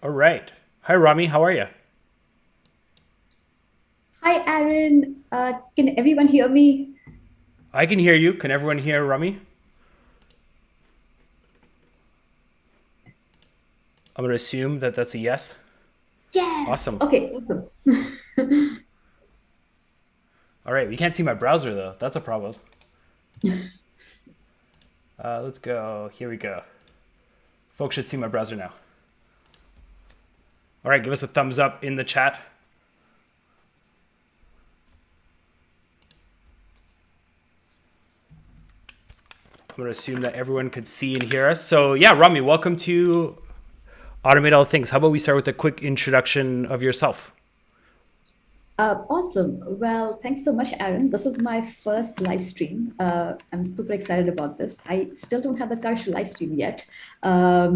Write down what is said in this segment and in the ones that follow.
All right. Hi, Romy. How are you? Hi, Aaron. Can everyone hear me? I can hear you. Can everyone hear Romy? I'm going to assume that that's a yes. Yes. Awesome. Okay, awesome. All right. We can't see my browser, though. That's a problem. Let's go. Here we go. Folks should see my browser now. All right. Give us a thumbs up in the chat. I'm going to assume that everyone could see and hear us. So, yeah, Romy, welcome to Automate All Things. How about we start with a quick introduction of yourself? Awesome. Well, thanks so much, Aaron. This is my first live stream. I'm super excited about this. I still don't have the courage to live stream yet. A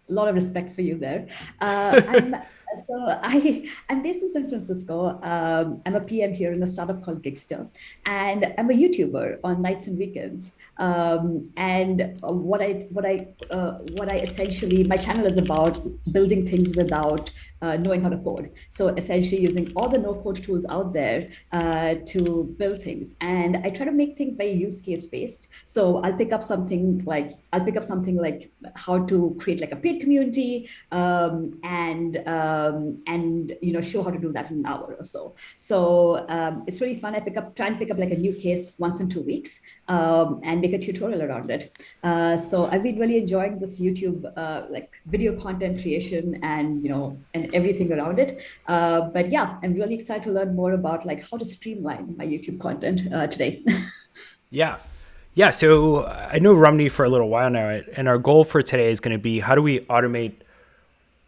lot of respect for you there. I'm based in San Francisco. I'm a PM here in a startup called Gigster, and I'm a YouTuber on nights and weekends. And what I essentially my channel is about building things without knowing how to code. So essentially using all the no code tools out there to build things. And I try to make things very use case based. So I'll pick up something like how to create like a paid community and show how to do that in an hour or so. So it's really fun. Try and pick up like a new case once in 2 weeks and make a tutorial around it. So I've been really enjoying this YouTube like video content creation and everything around it. But yeah, I'm really excited to learn more about like how to streamline my YouTube content today. Yeah. Yeah. So, I know Romney for a little while now, and our goal for today is going to be how do we automate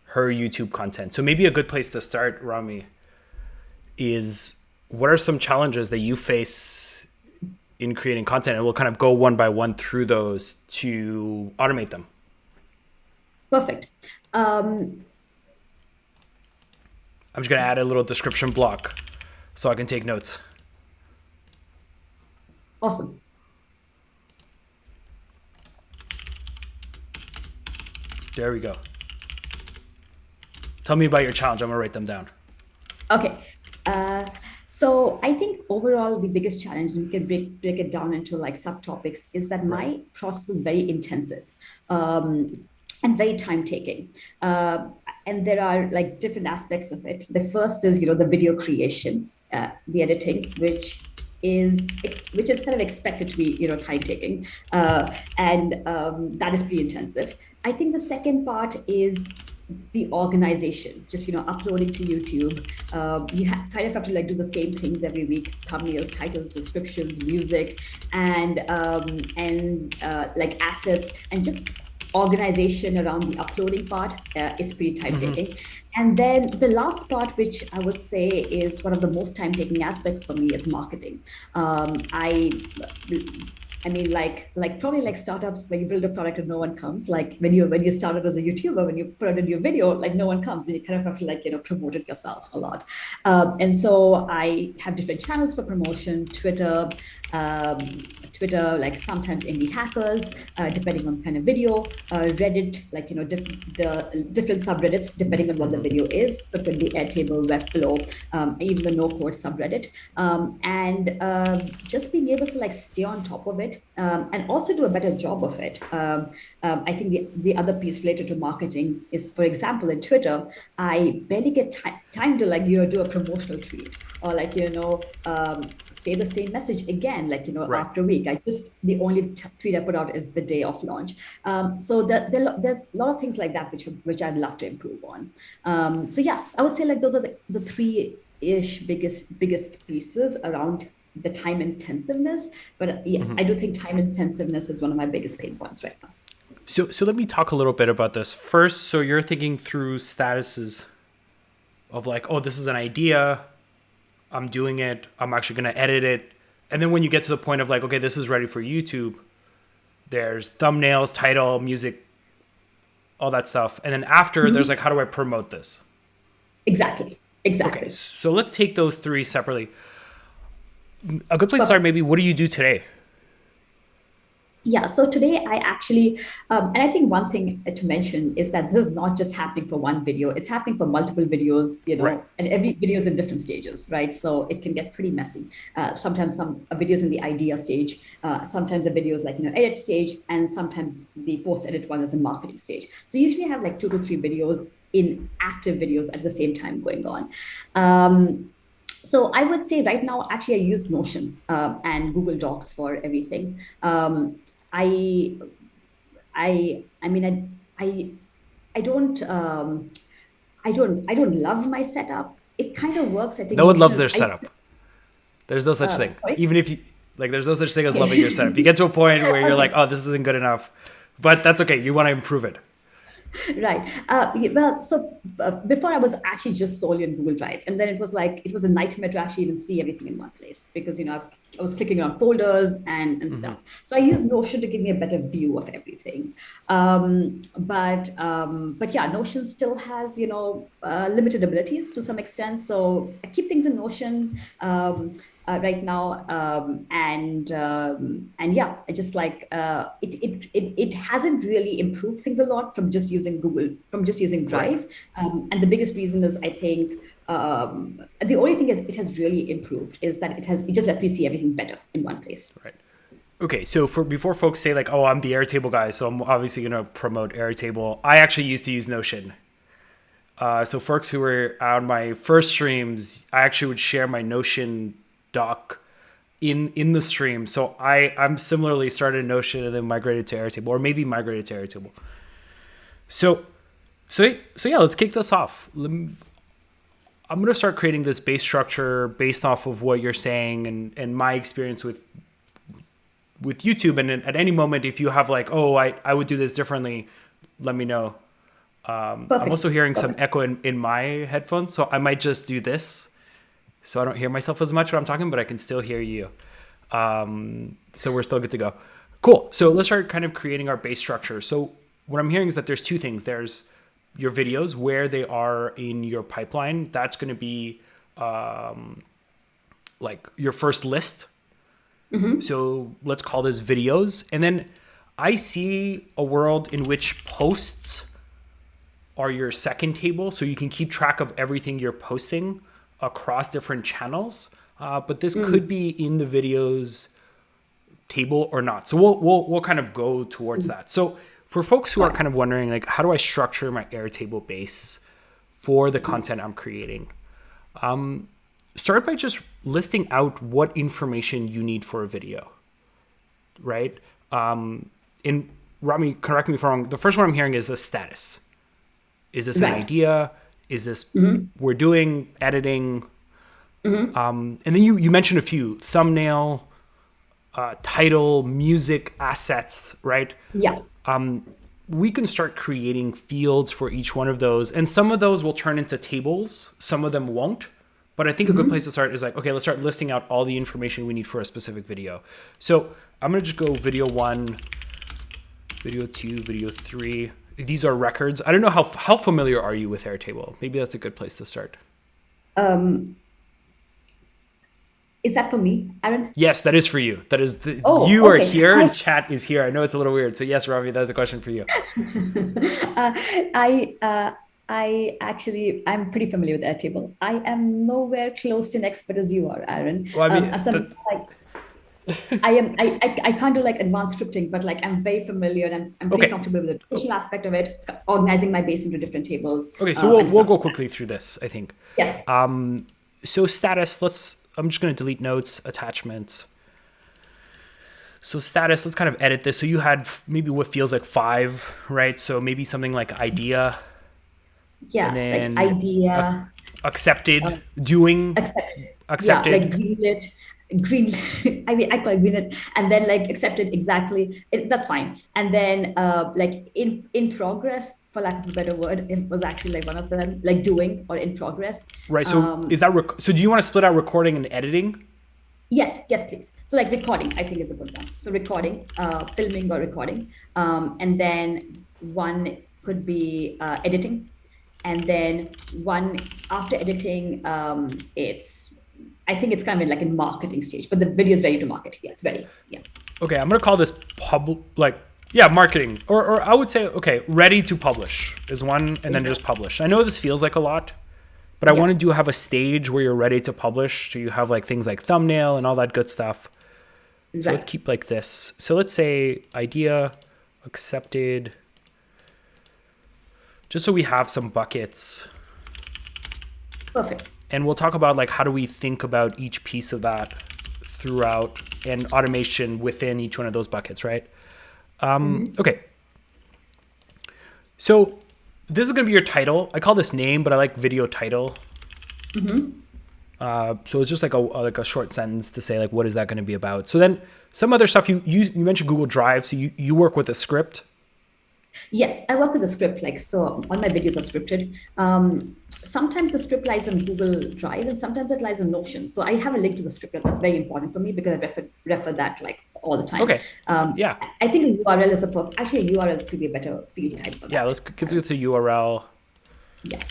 her YouTube content? So, maybe a good place to start, Romy, is what are some challenges that you face in creating content, and we'll kind of go one by one through those to automate them. Perfect. Um, I'm just going to add a little description block so I can take notes. awesome. There we go. Tell me about your challenge. I'm going to write them down. Okay. Uh, so I think overall the biggest challenge, and we can break it down into like subtopics, is that Right. my process is very intensive and very time taking. And there are like different aspects of it. The first is, the video creation, the editing, is which is kind of expected to be, time taking, and that is pretty intensive. I think the second part is the organization, just uploading to YouTube. Kind of have to like do the same things every week: thumbnails, titles, descriptions, music, and like assets, and just organization around the uploading part is pretty time taking. And then the last part, which I would say is one of the most time taking aspects for me, is marketing. I mean, like probably like startups where you build a product and no one comes. Like when you started as a YouTuber, when you put out a new video, like no one comes, and you kind of have to like promote it yourself a lot. And so I have different channels for promotion: um, Twitter, like sometimes indie hackers, depending on kind of video, Reddit, like the different subreddits depending on what the video is. So it could be Airtable, Webflow, even the no code subreddit, and just being able to like stay on top of it and also do a better job of it. I think the other piece related to marketing is, for example, in Twitter, I barely get time to like do a promotional tweet or like say the same message again, like Right. after a week. The only tweet I put out is the day of launch. There's a lot of things like that which I'd love to improve on. So yeah, I would say like those are the three ish biggest pieces around the time intensiveness. But yes, I do think time intensiveness is one of my biggest pain points right now. So let me talk a little bit about this. First, so you're thinking through statuses of like, oh, this is an idea. I'm doing it. I'm actually going to edit it. And then when you get to the point of like, okay, this is ready for YouTube, there's thumbnails, title, music, all that stuff. And then after, there's Mhm. like, how do I promote this? Exactly. Okay, Exactly. so let's take those three separately. A good place to start, Perfect. maybe, what do you do today? Yeah, so today I actually, and I think one thing to mention is that this is not just happening for one video, it's happening for multiple videos, Right. and every video is in different stages, right? So it can get pretty messy. Sometimes some videos in the idea stage, sometimes the videos like, edit stage, and sometimes the post-edit one is the marketing stage. So you usually have like 2 to 3 videos in active videos at the same time going on. So I would say right now, actually, I use Notion and Google Docs for everything. I I mean I don't I don't love my setup. It kind of works. I think No one Notion loves is their setup. There's no such thing. sorry. Even if you like, there's no such thing as loving your setup. You get to a point where you're like, Okay. oh, this isn't good enough, but that's okay. You want to improve it. Right. Well, so before I was actually just solely on Google Drive, and then it was a nightmare to actually even see everything in one place because I was clicking on folders and stuff. So I use Notion to give me a better view of everything. But yeah, Notion still has limited abilities to some extent. So I keep things in Notion. Right now, and yeah, I just like it hasn't really improved things a lot from just using from just using Right. Drive, and the biggest reason is I think the only thing is it has really improved is that it just lets me see everything better in one place. Right. Okay, so before folks say like, "Oh, I'm the Airtable guy," so I'm obviously gonna promote Airtable. I actually used to use Notion. So folks who were on my first streams, I actually would share my Notion doc in the stream. So I'm similarly started Notion and then migrated to Airtable, or maybe migrated to Airtable. So so yeah, let's kick this off. I'm gonna start creating this base structure based off of what you're saying and my experience with YouTube. And at any moment, if you have like, oh, I would do this differently, let me know. I'm Perfect. also hearing some Perfect. echo in my headphones, so I might just do this so I don't hear myself as much when I'm talking, but I can still hear you. So we're still good to go. Cool. So let's start kind of creating our base structure. So what I'm hearing is that there's two things. There's your videos, where they are in your pipeline. That's going to be like your first list. So let's call this videos. And then I see a world in which posts are your second table. So you can keep track of everything you're posting across different channels. But this could be in the videos table or not. So we'll kind of go towards that. So for folks who are Fine. kind of wondering, like, how do I structure my Airtable base for the content I'm creating? Start by just listing out what information you need for a video, right? In Rami, correct me if I'm wrong. The first one I'm hearing is a status. Is this an Right. idea? Is this we're doing editing? And then you mentioned a few: thumbnail, title, music, assets, right? Yeah. We can start creating fields for each one of those, and some of those will turn into tables. Some of them won't. But I think a good place to start is like, okay, let's start listing out all the information we need for a specific video. So I'm gonna just go video 1, video 2, video 3. These are records. I don't know how familiar are you with Airtable? Maybe that's a good place to start. Is that for me, Aaron? Yes, that is for you. That is Oh, you are okay. here and chat is here. I know it's a little weird. So yes, Ravi, that's a question for you. I I actually I'm pretty familiar with Airtable. I am nowhere close to an expert as you are, Aaron. Well, I As mean, some like I can't do like advanced scripting, but like I'm very familiar and I'm pretty okay. comfortable with the visual aspect of it, organizing my base into different tables Okay, so we'll and we'll stuff. go quickly through this, I think. Yes. So status, I'm just going to delete notes, attachments. So status, let's kind of edit this. So you had maybe what feels like 5, right? So maybe something like idea, and Yeah, like then idea, accepted, doing, accepted. Yeah, like accepted. greenlit, green. I mean, I call it greenlit, and then like accepted exactly. That's fine. And then like in progress, for lack of a better word, it was actually like one of them, like doing or in progress. Right. So Um, is that so? Do you want to split out recording and editing? yes, yes, please. So like recording, I think is a good one. So recording, filming or recording, and then one could be editing, and then one after editing, it's I think it's kind of like in marketing stage, but the video is ready to market. Yeah, it's ready. Yeah. Okay, I'm gonna call this marketing, or I would say, okay, ready to publish is one, and then just publish. I know this feels like a lot, but I want to have a stage where you're ready to publish. So you have like things like thumbnail and all that good stuff. So let's keep like this. So let's say idea accepted, just so we have some buckets. Perfect. And we'll talk about like how do we think about each piece of that throughout and automation within each one of those buckets, right? Okay. So this is going to be your title. I call this name, but I like video title. So it's just like a short sentence to say like, what is that going to be about? So then some other stuff, you mentioned Google Drive. So you work with a script. Yes, I work with a script. Like, so all my videos are scripted. Sometimes the script lies on Google Drive and sometimes it lies on Notion. So I have a link to the script. That's very important for me because I refer that like all the time. Okay. I think a URL is actually a URL could be a better field type for that. Yeah, let's give it the URL. Yeah.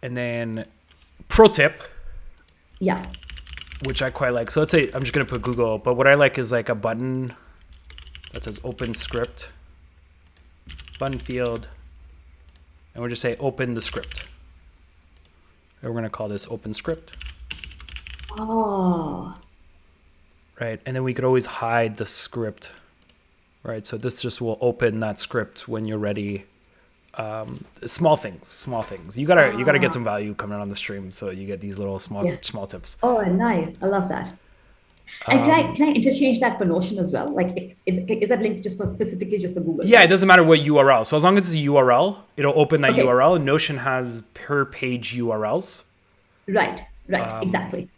And then pro tip. Yeah. Which I quite like. So let's say I'm just going to put Google, but what I like is like a button that says open script, button field. And we'll just say open the script. And we're going to call this open script. Oh. Right. And then we could always hide the script. Right. So this just will open that script when you're ready. Small things. You gotta get some value coming on the stream. So you get these little small tips. Oh, nice. I love that. And can I interchange that for Notion as well? Like, is that link just specifically just for Google? Yeah, it doesn't matter what URL. So as long as it's a URL, it'll open that URL. And Notion has per page URLs. Right, exactly.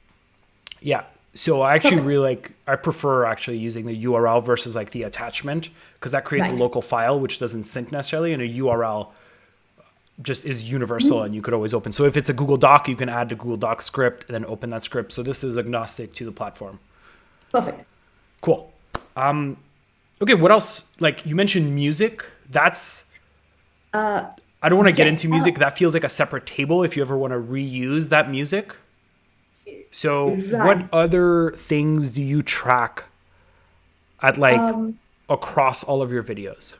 Yeah. So I actually I prefer actually using the URL versus like the attachment because that creates a local file which doesn't sync necessarily, and a URL just is universal and you could always open. So if it's a Google Doc, you can add the Google Doc script and then open that script. So this is agnostic to the platform. Perfect. Cool. Okay, what else? Like you mentioned music. That's I don't want to get into music. That feels like a separate table if you ever want to reuse that music. So what other things do you track at like across all of your videos?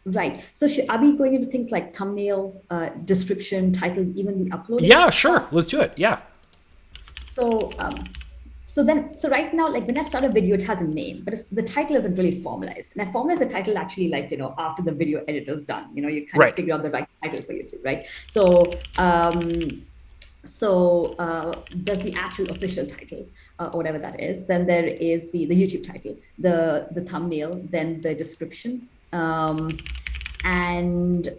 Right. So are we going into things like thumbnail, description, title, even the uploading? Yeah, sure. Let's do it. Yeah. So right now, like when I start a video, it has a name, but the title isn't really formalized. And I formalize the title actually like, after the video editor's done, you kind of figure out the right title for YouTube, right? So there's the actual official title or whatever that is. Then there is the YouTube title, the thumbnail, then the description. And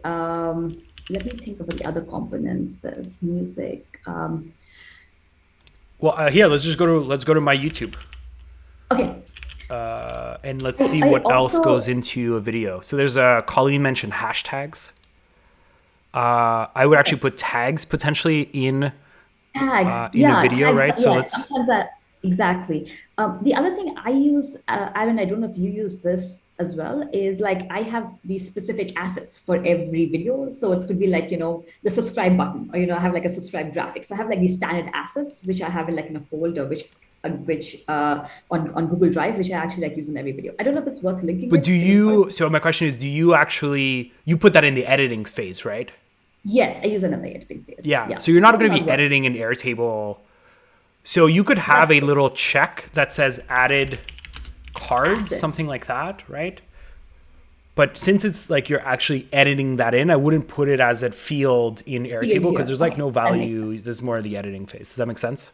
let me think about the other components. There's music. Here, let's go to my YouTube. Okay. And let's see what else goes into a video. So there's Colleen mentioned hashtags. I would actually put tags potentially in the video, tags, right? So sometimes that exactly. The other thing I use, Aaron, I don't know if you use this as well, is like I have these specific assets for every video. So it could be like, the subscribe button, or, I have like a subscribe graphic. So I have like these standard assets, which I have in like in a folder, which on Google Drive, which I actually like use in every video. I don't know if it's worth linking. But so my question is, do you put that in the editing phase, right? Yes, I use it in the editing phase. Yeah. So you're not going to be editing in Airtable. So you could have a little check that says added cards, something like that, right? But since it's like you're actually editing that in, I wouldn't put it as a field in Airtable because there's like no value. There's more of the editing phase. Does that make sense?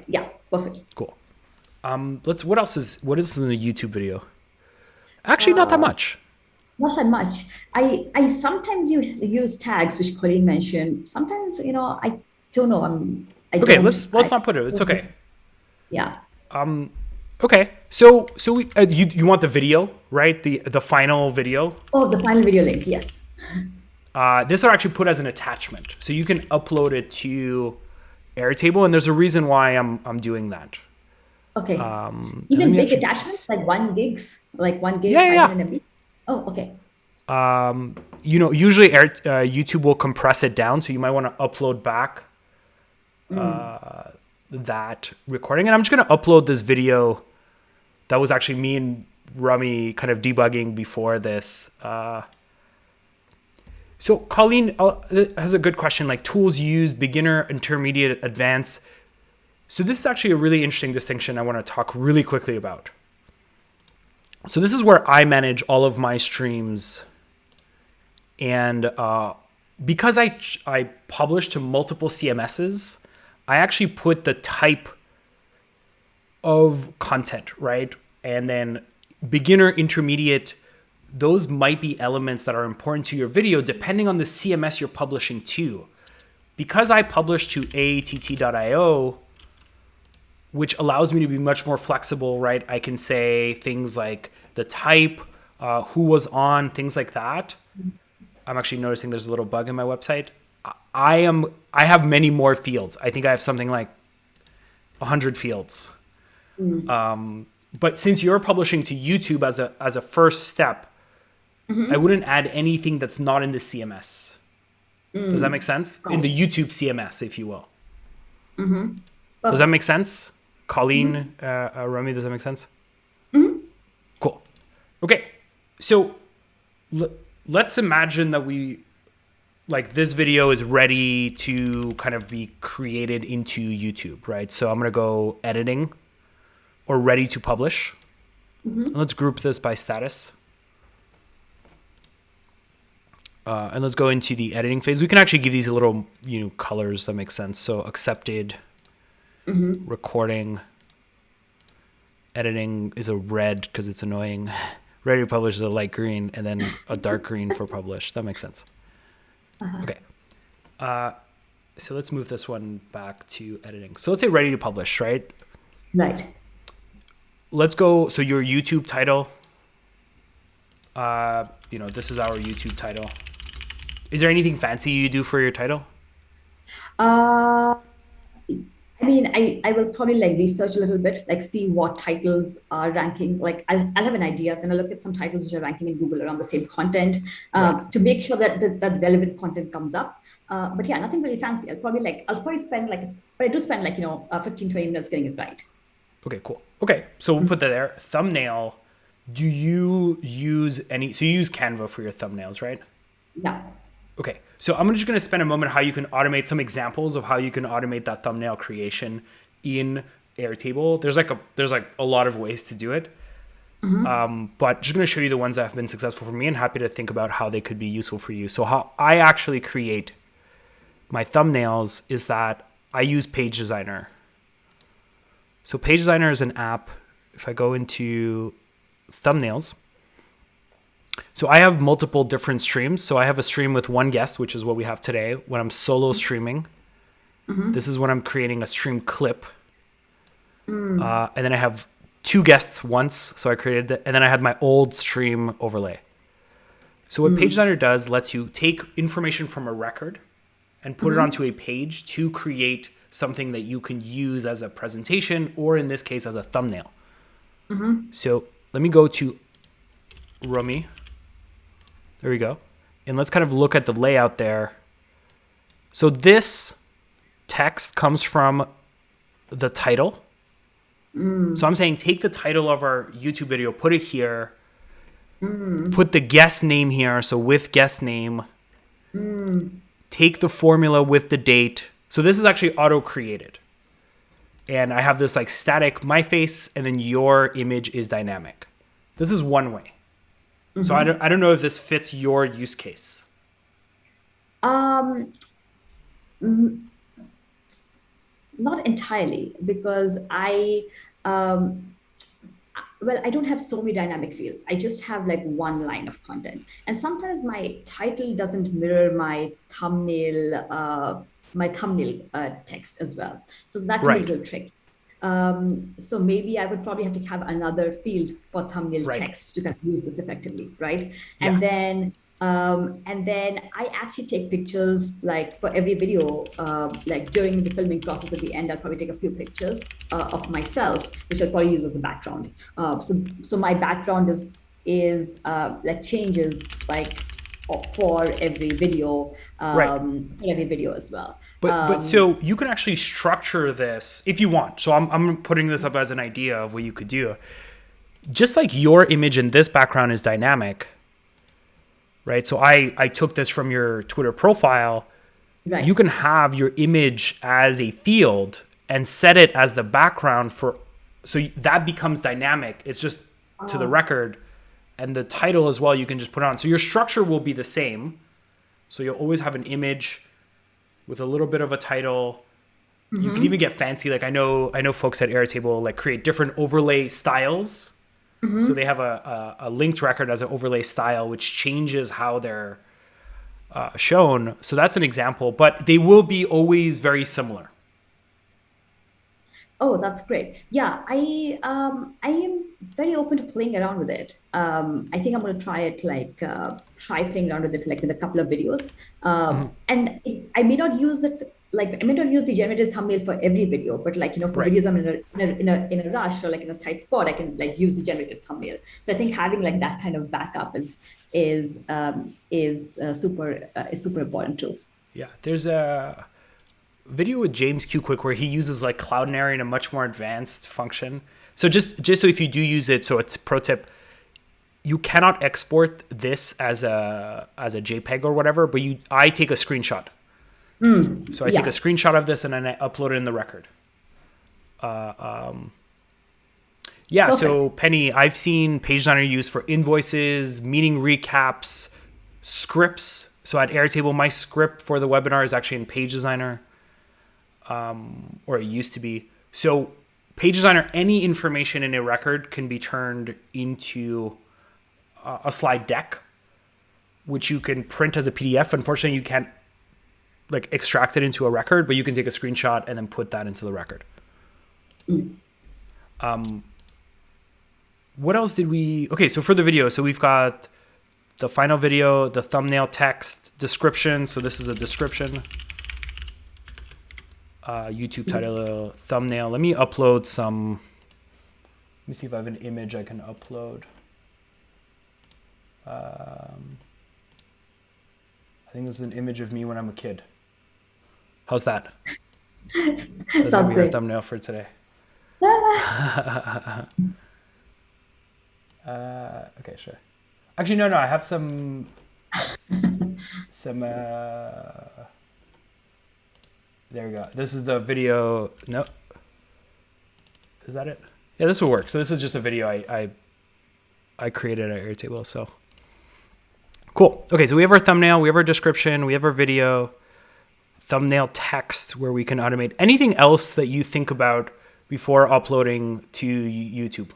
Yeah, perfect. Cool. What is in the YouTube video? Actually, not that much. Not that much. I sometimes use tags, which Colleen mentioned. Sometimes, I don't know. Let's not put it. It's okay. Yeah. Okay. So you want the video, right? The final video. Oh, the final video link. Yes. This are actually put as an attachment, so you can upload it to Airtable, and there's a reason why I'm doing that. Okay. Even big attachments, like 1 gig, like 1 gig. Yeah. MB? Oh, okay. Usually YouTube will compress it down, so you might want to upload back that recording. And I'm just going to upload this video. That was actually me and Romy kind of debugging before this. So Colleen has a good question, like tools used, beginner, intermediate, advanced. So this is actually a really interesting distinction I want to talk really quickly about. So this is where I manage all of my streams. And because I publish to multiple CMSs, I actually put the type of content, right? And then beginner, intermediate, those might be elements that are important to your video depending on the CMS you're publishing to. Because I publish to AATT.io, which allows me to be much more flexible, right? I can say things like the type, who was on, things like that. I'm actually noticing there's a little bug in my website. I have many more fields. I think I have something like 100 fields. But since you're publishing to YouTube as a first step, I wouldn't add anything that's not in the CMS. Does that make sense? In the YouTube CMS, if you will. Does that make sense? Colleen, Romy, does that make sense? Cool. Okay. So let's imagine that this video is ready to kind of be created into YouTube, right? So I'm going to go editing or ready to publish. And let's group this by status. And let's go into the editing phase. We can actually give these a little, colors that make sense. So accepted, recording, editing is a red because it's annoying. Ready to publish is a light green, and then a dark green for publish. That makes sense. Okay. So let's move this one back to editing. So let's say ready to publish, right? Right. Let's go. So your YouTube title, this is our YouTube title. Is there anything fancy you do for your title? I will probably research a little bit, see what titles are ranking. I'll have an idea, then I'll look at some titles which are ranking in Google around the same content to make sure that the relevant content comes up. But yeah, nothing really fancy. I'll probably spend but I do spend 15, 20 minutes getting it right. Okay, cool. Okay, so we'll put that there. Thumbnail. Do you use so you use Canva for your thumbnails, right? Yeah. Okay, so I'm just going to spend a moment how you can automate some examples of how you can automate that thumbnail creation in Airtable. There's a lot of ways to do it, but just going to show you the ones that have been successful for me, and happy to think about how they could be useful for you. So how I actually create my thumbnails is that I use Page Designer. So Page Designer is an app. If I go into thumbnails, so I have multiple different streams. So I have a stream with one guest, which is what we have today when I'm solo streaming. This is when I'm creating a stream clip. And then I have two guests once. So I created that. And then I had my old stream overlay. So what Page Designer does lets you take information from a record and put it onto a page to create something that you can use as a presentation, or in this case, as a thumbnail. So let me go to Romy. There we go. And let's kind of look at the layout there. So this text comes from the title. So I'm saying take the title of our YouTube video, put it here, put the guest name here. So with guest name, take the formula with the date. So this is actually auto-created. And I have this static my face, and then your image is dynamic. This is one way. So I don't know if this fits your use case. Not entirely, because I don't have so many dynamic fields. I just have one line of content, and sometimes my title doesn't mirror my thumbnail text as well. So that can be a little tricky. So maybe I would probably have to have another field for thumbnail text to kind of use this effectively, right? And then I actually take pictures for every video, during the filming process. At the end, I'll probably take a few pictures of myself, which I'll probably use as a background. So my background is changes for every video, Right. as well. But so you can actually structure this if you want. So I'm putting this up as an idea of what you could do. Just like your image in this background is dynamic, right? So I took this from your Twitter profile. Right. You can have your image as a field and set it as the background for, so that becomes dynamic. It's just to the record, and the title as well, you can just put on. So your structure will be the same. So you'll always have an image with a little bit of a title. You can even get fancy. Like I know folks at Airtable like create different overlay styles. So they have a linked record as an overlay style, which changes how they're shown. So that's an example, but they will be always very similar. Oh, that's great. Yeah, I am very open to playing around with it. I think I'm going to try it, try playing around with it like in a couple of videos. And I may not use it I may not use the generated thumbnail for every video, but for Right. videos I'm in a rush or like in a tight spot, I can like use the generated thumbnail. So I think having like that kind of backup is super important too. Yeah. There's a video with James Q Quick where he uses like Cloudinary in a much more advanced function. So just so if you do use it, so it's pro tip, you cannot export this as a JPEG or whatever, but I take a screenshot. So I take a screenshot of this and then I upload it in the record. Yeah, so Penny, I've seen Page Designer used for invoices, meeting recaps, scripts. So at Airtable, my script for the webinar is actually in Page Designer, or it used to be. So Page Designer, any information in a record can be turned into a slide deck, which you can print as a PDF. Unfortunately, you can't like extract it into a record, but you can take a screenshot and then put that into the record. What else did we... Okay, so for the video, so we've got the final video, the thumbnail, text, description. So this is a description. YouTube title, thumbnail. Let me upload some... Let me see if I have an image I can upload. I think this is an image of me when I'm a kid. How's that? That's Sounds gonna be great. our thumbnail for today. Okay, sure. Actually, no. I have some. There we go. This is the video. No. Is that it? Yeah, this will work. So this is just a video I created at Airtable. So cool. Okay, so we have our thumbnail, we have our description, we have our video, thumbnail text where we can automate. Anything else that you think about before uploading to YouTube?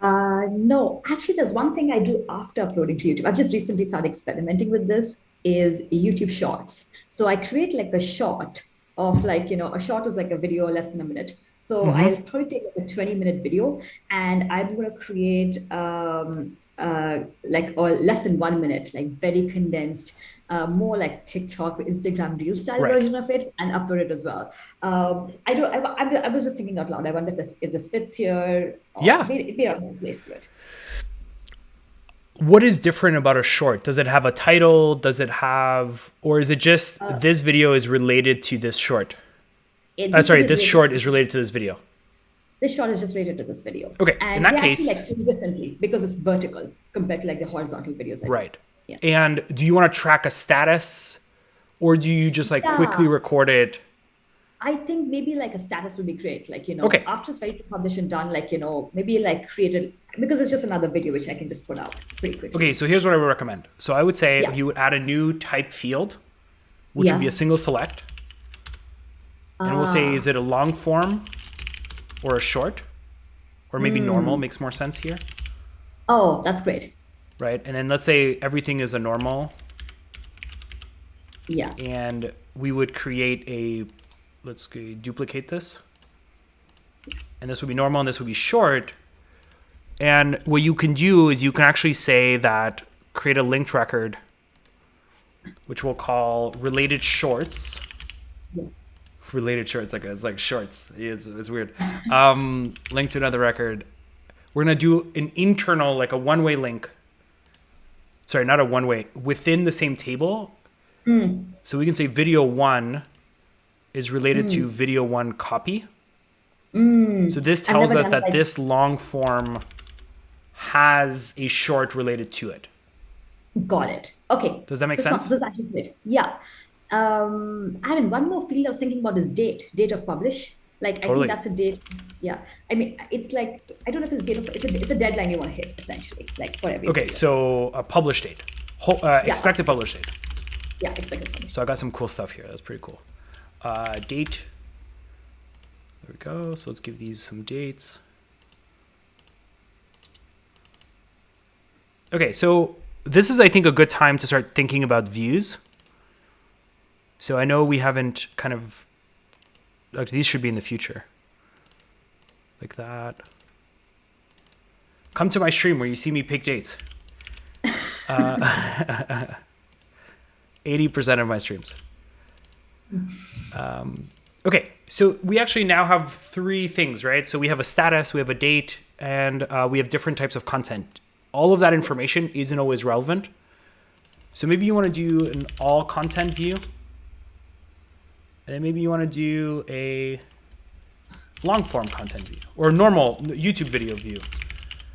No, actually, there's one thing I do after uploading to YouTube. I've just recently started experimenting with this is YouTube Shorts. So I create like a short of a short is like a video less than a minute. So I'll probably take like a 20-minute video and I'm going to create or less than 1 minute, like very condensed, more like TikTok or Instagram reel style version of it and upload it as well. I was just thinking out loud. I wonder if this fits here. Yeah. Maybe I don't have a place for it. What is different about a short? Does it have a title? Does it have, or is it just this video is related to this short? This short is related to this video. This short is just related to this video. Okay, and in that case, actually like differently because it's vertical compared to like the horizontal videos. Right. Yeah. And do you want to track a status, or do you just quickly record it? I think maybe like a status would be great. Okay. After it's ready to publish and done, maybe like create it because it's just another video which I can just put out pretty quickly. Okay, so here's what I would recommend. So I would say you would add a new type field, which would be a single select. And we'll say, is it a long form or a short? Or maybe normal makes more sense here. Oh, that's great. Right, and then let's say everything is a normal. Yeah. And we would create let's duplicate this. And this would be normal and this would be short. And what you can do is you can actually say that create a linked record, which we'll call related shorts. Yeah. Related shorts, it's like shorts. It's weird. Link to another record. We're gonna do an internal, like a one-way link. sorry, not a one-way, within the same table. So we can say video 1 is related to video 1 copy. So this tells us that this long form has a short related to it. Got it. Okay. Does that make sense? This actually great. Yeah. Aaron, one more field I was thinking about is date of publish. Like, Totally. I think that's a date. Yeah. I mean, it's like, I don't know if it's date of, it's a deadline you want to hit, essentially, like for every Okay, video. so a publish date. Expected publish date. Yeah, expected publish. So I got some cool stuff here. That's pretty cool. Date. There we go. So let's give these some dates. Okay, so this is, I think, a good time to start thinking about views. So I know we haven't kind of, actually these should be in the future. Like that. Come to my stream where you see me pick dates. 80% of my streams. Okay, so we actually now have 3 things, right? So we have a status, we have a date, and we have different types of content. All of that information isn't always relevant. So maybe you want to do an all content view. And then maybe you want to do a long form content view or a normal YouTube video view.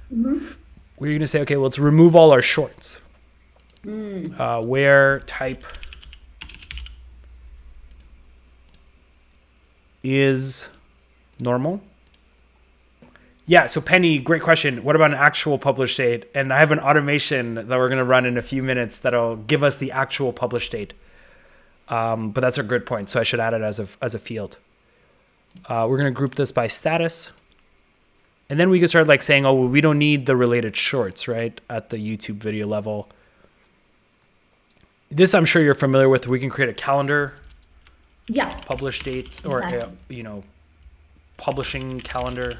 Where you're going to say, okay, well, let's remove all our shorts. Where type is normal. Yeah, so Penny, great question. What about an actual publish date? And I have an automation that we're going to run in a few minutes that'll give us the actual publish date. But that's a good point. So I should add it as a field. We're going to group this by status. And then we can start like saying, oh, well, we don't need the related shorts, right? At the YouTube video level. This I'm sure you're familiar with. We can create a calendar. Yeah. Publish dates or, Exactly. Publishing calendar.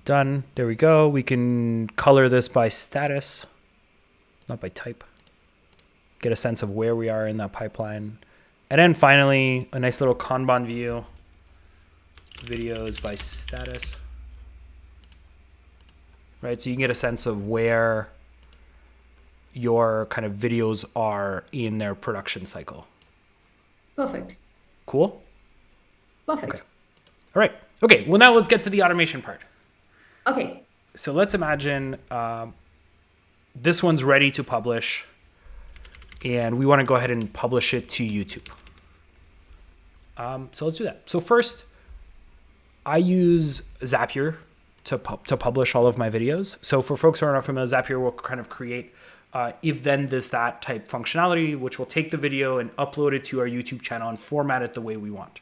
Done. There we go. We can color this by status, not by type. Get a sense of where we are in that pipeline. And then finally, a nice little Kanban view. Videos by status. Right? So you can get a sense of where your kind of videos are in their production cycle. Perfect. Cool? Perfect. Okay. All right. Okay. Well, now let's get to the automation part. Okay. So let's imagine this one's ready to publish, and we want to go ahead and publish it to YouTube. So let's do that. So first, I use Zapier to publish all of my videos. So for folks who are not familiar, Zapier will kind of create if then this that type functionality, which will take the video and upload it to our YouTube channel and format it the way we want.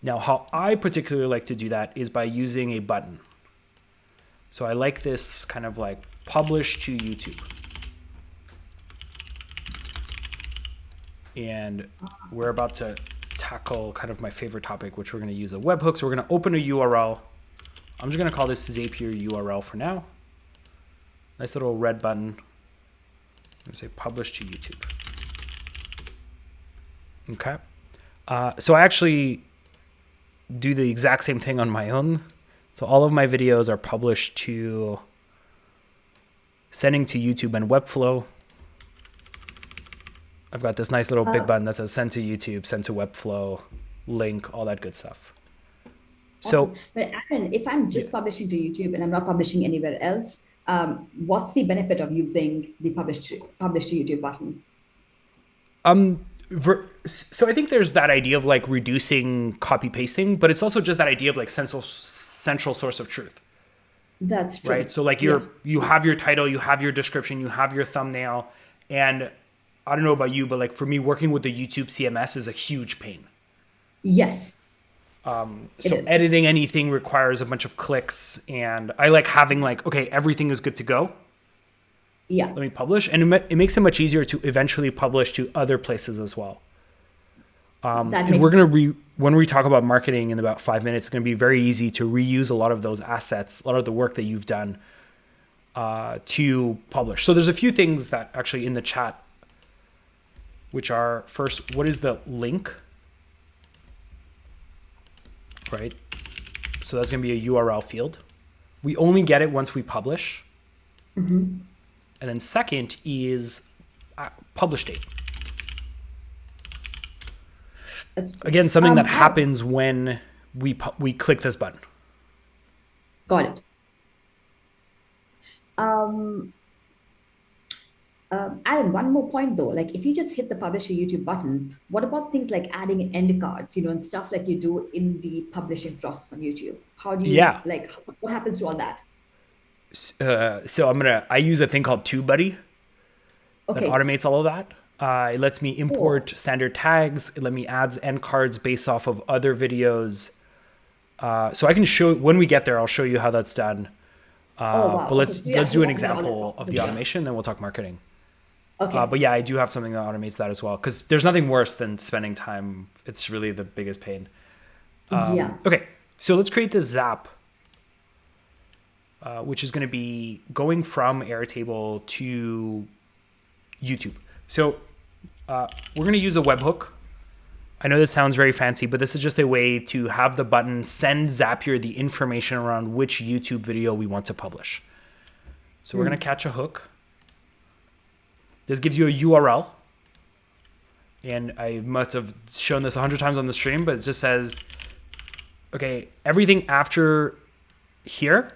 Now, how I particularly like to do that is by using a button. So I like this kind of like publish to YouTube. And we're about to tackle kind of my favorite topic, which we're going to use a webhook. So we're going to open a URL. I'm just going to call this Zapier URL for now. Nice little red button. I'm going to say publish to YouTube. Okay. So I actually do the exact same thing on my own. So all of my videos are published to sending to YouTube and Webflow. I've got this nice little big button that says send to YouTube, send to Webflow, link, all that good stuff. Awesome. But Aaron, if I'm just publishing to YouTube and I'm not publishing anywhere else, what's the benefit of using the publish to YouTube button? So I think there's that idea of like reducing copy pasting, but it's also just that idea of like central source of truth. That's true. Right. So like you have your title, you have your description, you have your thumbnail, and I don't know about you, but like for me, working with the YouTube CMS is a huge pain. Yes. So editing anything requires a bunch of clicks, and I like having like, okay, everything is good to go. Yeah. Let me publish. And it makes it much easier to eventually publish to other places as well. And we're going to when we talk about marketing in about 5 minutes, it's going to be very easy to reuse a lot of those assets, a lot of the work that you've done to publish. So there's a few things that actually in the chat, which are first, what is the link? Right? So that's going to be a URL field. We only get it once we publish. Mm-hmm. And then second is publish date. That's true. Again, something that Alan, happens when we click this button. got it. Um, Alan, one more point though. Like, if you just hit the publish a YouTube button, what about things like adding end cards, and stuff like you do in the publishing process on YouTube? How do you Yeah. like? What happens to all that? So I use a thing called TubeBuddy that Okay, automates all of that. It lets me import cool. standard tags. It let me add end cards based off of other videos. So I can show when we get there. I'll show you how that's done. Oh But wow. Okay, so yeah, let's so do an walk me through all that example process of a the bit. automation, then we'll talk marketing. Okay. But yeah, I do have something that automates that as well because there's nothing worse than spending time. It's really the biggest pain. Yeah. Okay, so let's create this Zap, which is going to be going from Airtable to YouTube. So we're going to use a webhook. I know this sounds very fancy, but this is just a way to have the button send Zapier the information around which YouTube video we want to publish. So we're going to catch a hook. This gives you a URL. And I must have shown this 100 times on the stream, but it just says, okay, everything after here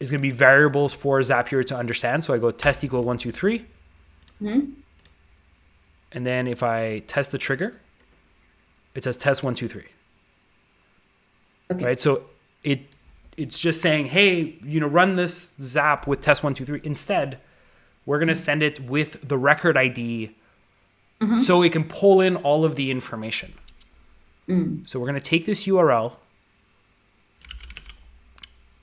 is going to be variables for Zapier to understand. So I go test equal 1, 2, 3. Mm-hmm. And then if I test the trigger, it says test 1, 2, 3. Okay. Right? So it's just saying, hey, run this Zap with test 1, 2, 3. Instead, we're going to send it with the record ID so it can pull in all of the information. So we're going to take this URL.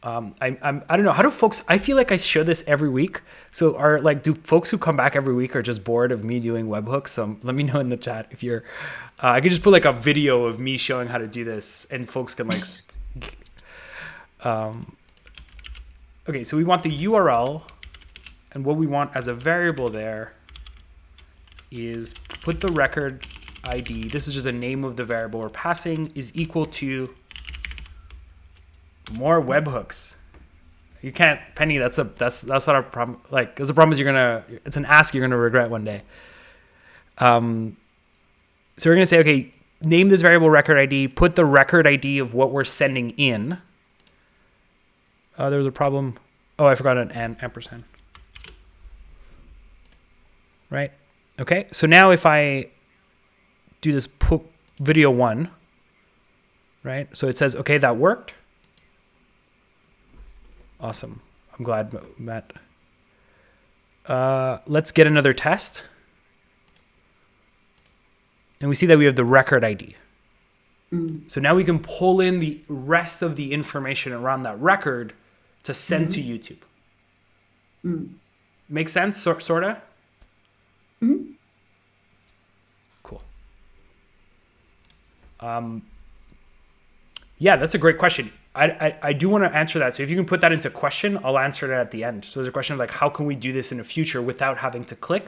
I don't know. How do folks, I feel like I show this every week. So do folks who come back every week are just bored of me doing webhooks? So let me know in the chat if you're, I could just put like a video of me showing how to do this and folks can okay, so we want the URL and what we want as a variable there is put the record ID. This is just a name of the variable we're passing is equal to more webhooks. You can't, Penny, that's not our problem. Like, because the problem is it's an ask you're gonna regret one day. So we're gonna say, okay, name this variable record ID, put the record ID of what we're sending in. There was a problem. Oh, I forgot an ampersand. Right? Okay, so now if I do this video 1, right? So it says, okay, that worked. Awesome. I'm glad, Matt. Let's get another test. And we see that we have the record ID. So now we can pull in the rest of the information around that record to send to YouTube. Make sense, sort of? Cool. Yeah, that's a great question. I do want to answer that. So if you can put that into question, I'll answer it at the end. So there's a question of like, how can we do this in the future without having to click?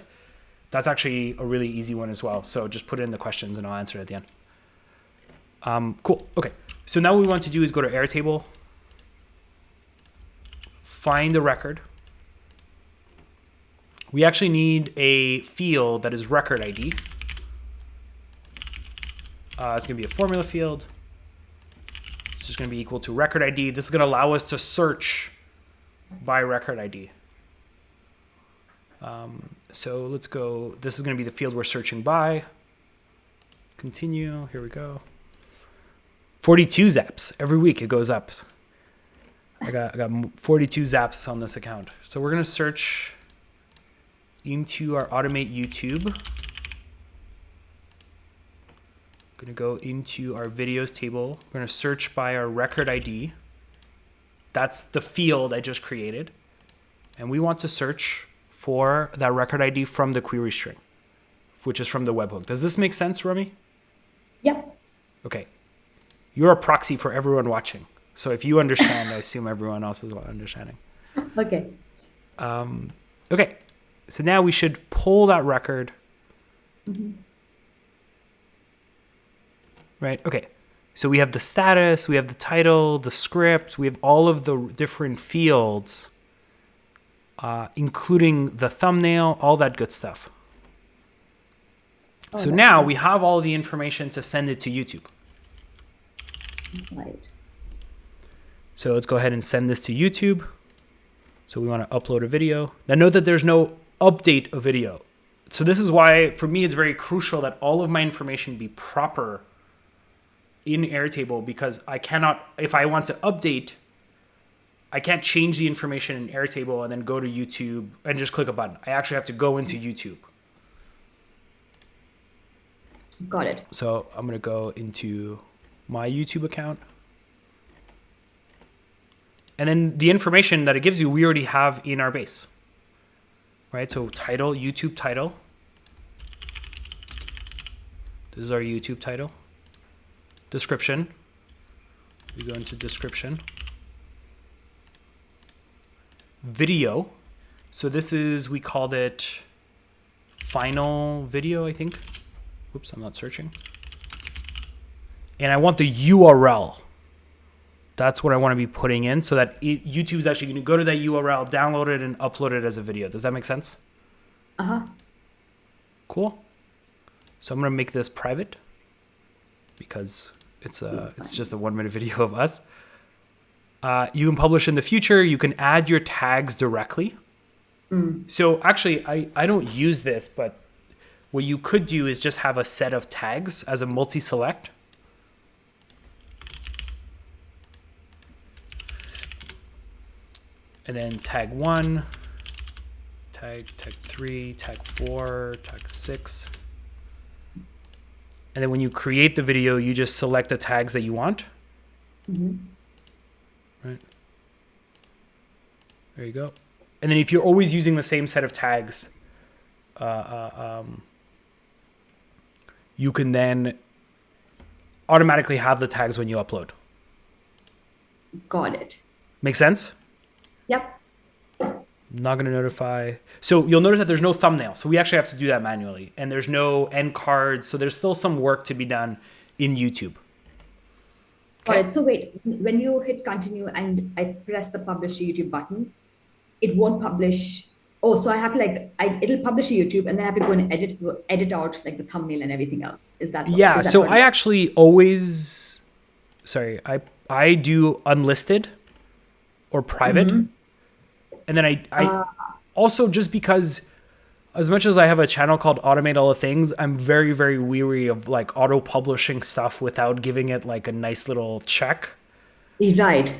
That's actually a really easy one as well. So just put it in the questions and I'll answer it at the end. Cool. Okay. So now what we want to do is go to Airtable, find the record. We actually need a field that is record ID. It's going to be a formula field. It's just going to be equal to record ID. This is going to allow us to search by record ID. So let's go. This is going to be the field we're searching by. Continue. Here we go. 42 zaps. Every week it goes up. I got 42 zaps on this account. So we're going to search into our automate YouTube. Going to go into our videos table. We're going to search by our record ID. That's the field I just created. And we want to search for that record ID from the query string, which is from the webhook. Does this make sense, Romy? Yep. Okay. You're a proxy for everyone watching. So if you understand, I assume everyone else is understanding. Okay. Okay. So now we should pull that record. Right? Okay. So we have the status, we have the title, the script, we have all of the different fields including the thumbnail, all that good stuff. Oh, So that's now nice. we have all the information to send it to YouTube. Right. So let's go ahead and send this to YouTube. So we want to upload a video. Now note that there's no update a video. So this is why, for me, it's very crucial that all of my information be proper in Airtable, because I cannot, if I want to update, I can't change the information in Airtable and then go to YouTube and just click a button. I actually have to go into YouTube. Got it. So I'm going to go into my YouTube account. And then the information that it gives you, we already have in our base. Right? So title, YouTube title. This is our YouTube title. Description. We go into description. Video. So this is, we called it final video, I think. Oops, I'm not searching. And I want the URL. That's what I want to be putting in, so that YouTube's actually going to go to that URL, download it, and upload it as a video. Does that make sense? Uh-huh. Cool. So I'm going to make this private because it's just a 1-minute video of us. You can publish in the future. You can add your tags directly. So actually, I don't use this, but what you could do is just have a set of tags as a multi-select. And then tag 1, tag 3, tag 4, tag 6. And then when you create the video, you just select the tags that you want. Right. There you go. And then if you're always using the same set of tags, you can then automatically have the tags when you upload. Got it. Make sense? Yep. Not going to notify. So you'll notice that there's no thumbnail. So we actually have to do that manually. And there's no end cards. So there's still some work to be done in YouTube. Got it. So wait, when you hit continue and I press the publish to YouTube button, it won't publish. Oh, so I have to it'll publish to YouTube and then I have to go and edit out like the thumbnail and everything else. Is that? Yeah. Is that So what I actually always, I do unlisted or private. And then I also, just because as much as I have a channel called Automate All the Things, I'm very, very weary of like auto publishing stuff without giving it like a nice little check. Right.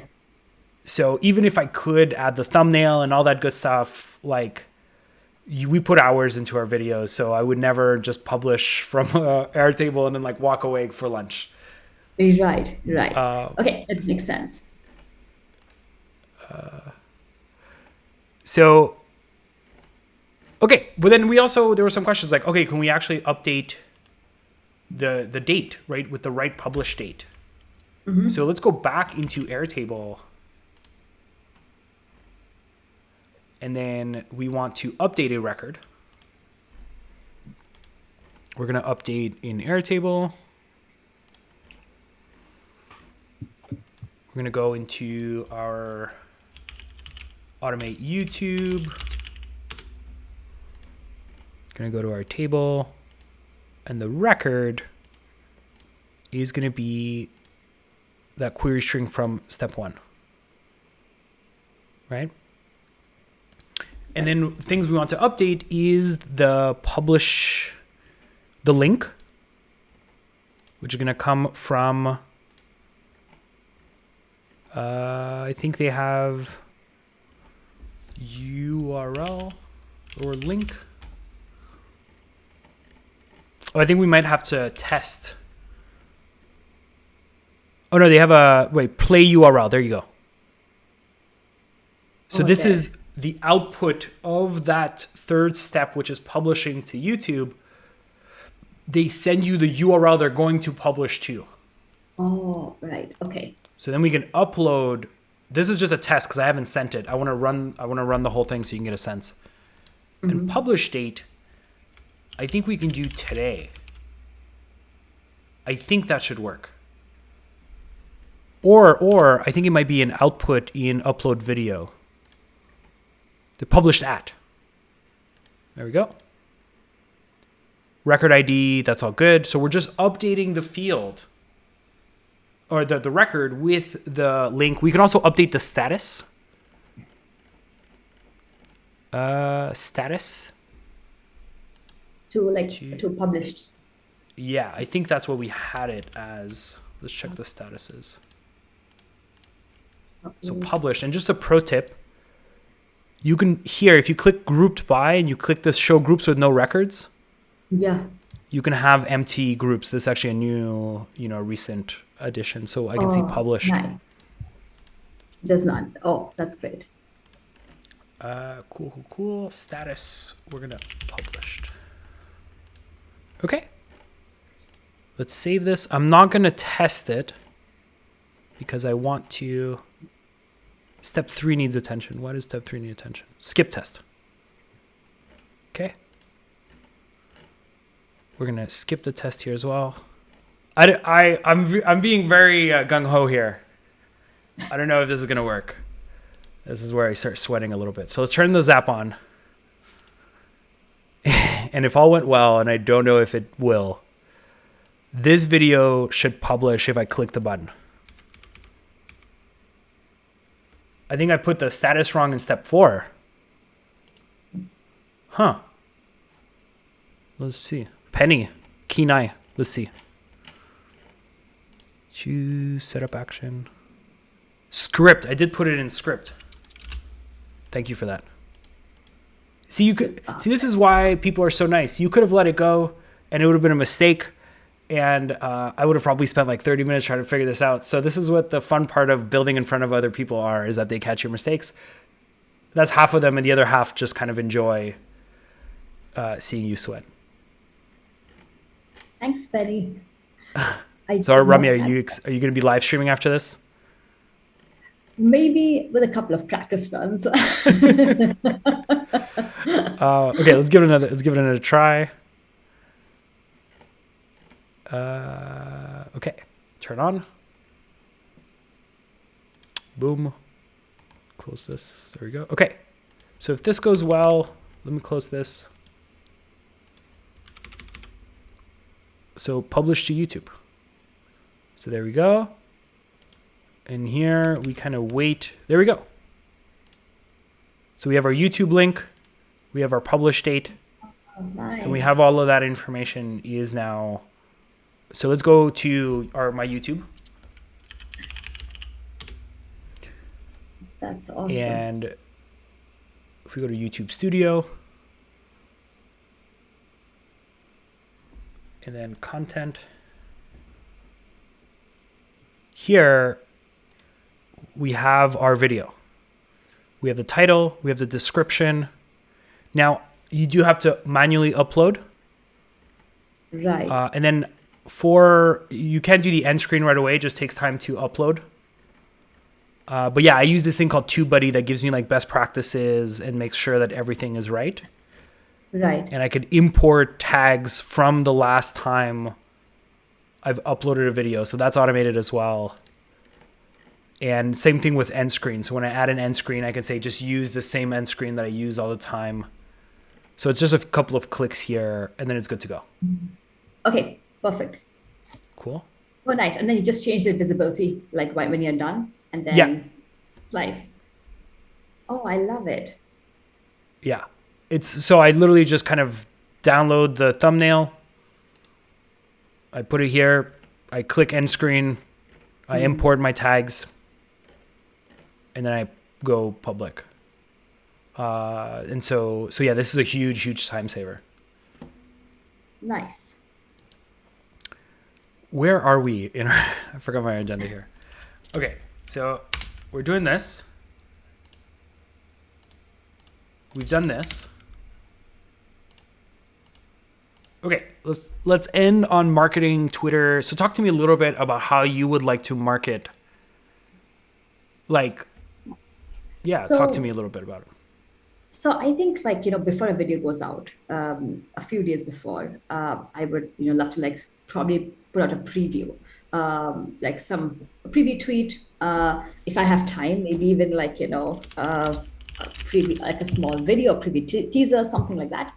So even if I could add the thumbnail and all that good stuff, like we put hours into our videos. So I would never just publish from Airtable and then like walk away for lunch. Right. Okay, that makes sense. So, okay, but then there were some questions like, okay, can we actually update the date, right, with the right publish date? So let's go back into Airtable. And then we want to update a record. We're going to update in Airtable. We're going to go into our Automate YouTube. Going to go to our table. And the record is going to be that query string from step 1. Right? And then things we want to update is the publish, the link, which is going to come from, I think they have URL or link. Oh, I think we might have to test. Oh no, they have play URL. There you go. So this is the output of that third step, which is publishing to YouTube. They send you the URL they're going to publish to. Oh, right. Okay. So then we can upload. This is just a test because I haven't sent it. I want to run the whole thing so you can get a sense. And publish date, I think we can do today. I think that should work. Or I think it might be an output in upload video. the published at. There we go. Record ID, that's all good. So we're just updating the field or the record with the link. We can also update the status. Status. To published. Yeah, I think that's what we had it as. Let's check the statuses. So published. And just a pro tip, you can here, if you click grouped by and you click this show groups with no records, yeah, you can have empty groups. This is actually a new, recent addition. So I can see published. Nice. Does not. Oh, that's great. Cool. Status. We're gonna published. Okay. Let's save this. I'm not gonna test it because I want to. Step 3 needs attention. Why does step 3 need attention? Skip test. Okay. We're gonna skip the test here as well. I'm being very gung ho here. I don't know if this is gonna work. This is where I start sweating a little bit. So let's turn the Zap on. And if all went well, and I don't know if it will, this video should publish if I click the button. I think I put the status wrong in step 4. Huh. Let's see. Penny. Kenai. Let's see. Choose setup action. Script. I did put it in script. Thank you for that. See, this is why people are so nice. You could have let it go and it would have been a mistake. And I would have probably spent like 30 minutes trying to figure this out. So this is what the fun part of building in front of other people is that they catch your mistakes. That's half of them, and the other half just kind of enjoy seeing you sweat. Thanks, Betty. So Romy, are you going to be live streaming after this? Maybe with a couple of practice runs. Okay, let's give it another try. Okay, turn on. Boom. Close this. There we go. Okay, so if this goes well, let me close this. So publish to YouTube. So there we go. And here we kind of wait. There we go. So we have our YouTube link. We have our publish date. Oh, nice. And we have all of that information is now. So let's go to my YouTube. That's awesome. And if we go to YouTube Studio, and then content, here we have our video. We have the title, we have the description. Now, you do have to manually upload. Right. And then you can't do the end screen right away. It just takes time to upload. But yeah, I use this thing called TubeBuddy that gives me like best practices and makes sure that everything is right. Right. And I could import tags from the last time I've uploaded a video. So that's automated as well. And same thing with end screen. So when I add an end screen, I can say just use the same end screen that I use all the time. So it's just a couple of clicks here and then it's good to go. Okay, perfect. Cool. Oh, nice. And then you just change the visibility, like right when you're done, and then live. Oh, I love it. Yeah. So I literally just kind of download the thumbnail. I put it here. I click end screen. I import my tags. And then I go public. And so yeah, this is a huge, huge time saver. Nice. Where are we I forgot my agenda here. Okay, so we're doing this. We've done this. Okay, let's end on marketing Twitter. So talk to me a little bit about how you would like to market. Talk to me a little bit about it. So I think before a video goes out, a few days before, I would love to probably put out a preview, some preview tweet. If I have time, maybe even preview, like a small video preview teaser, something like that.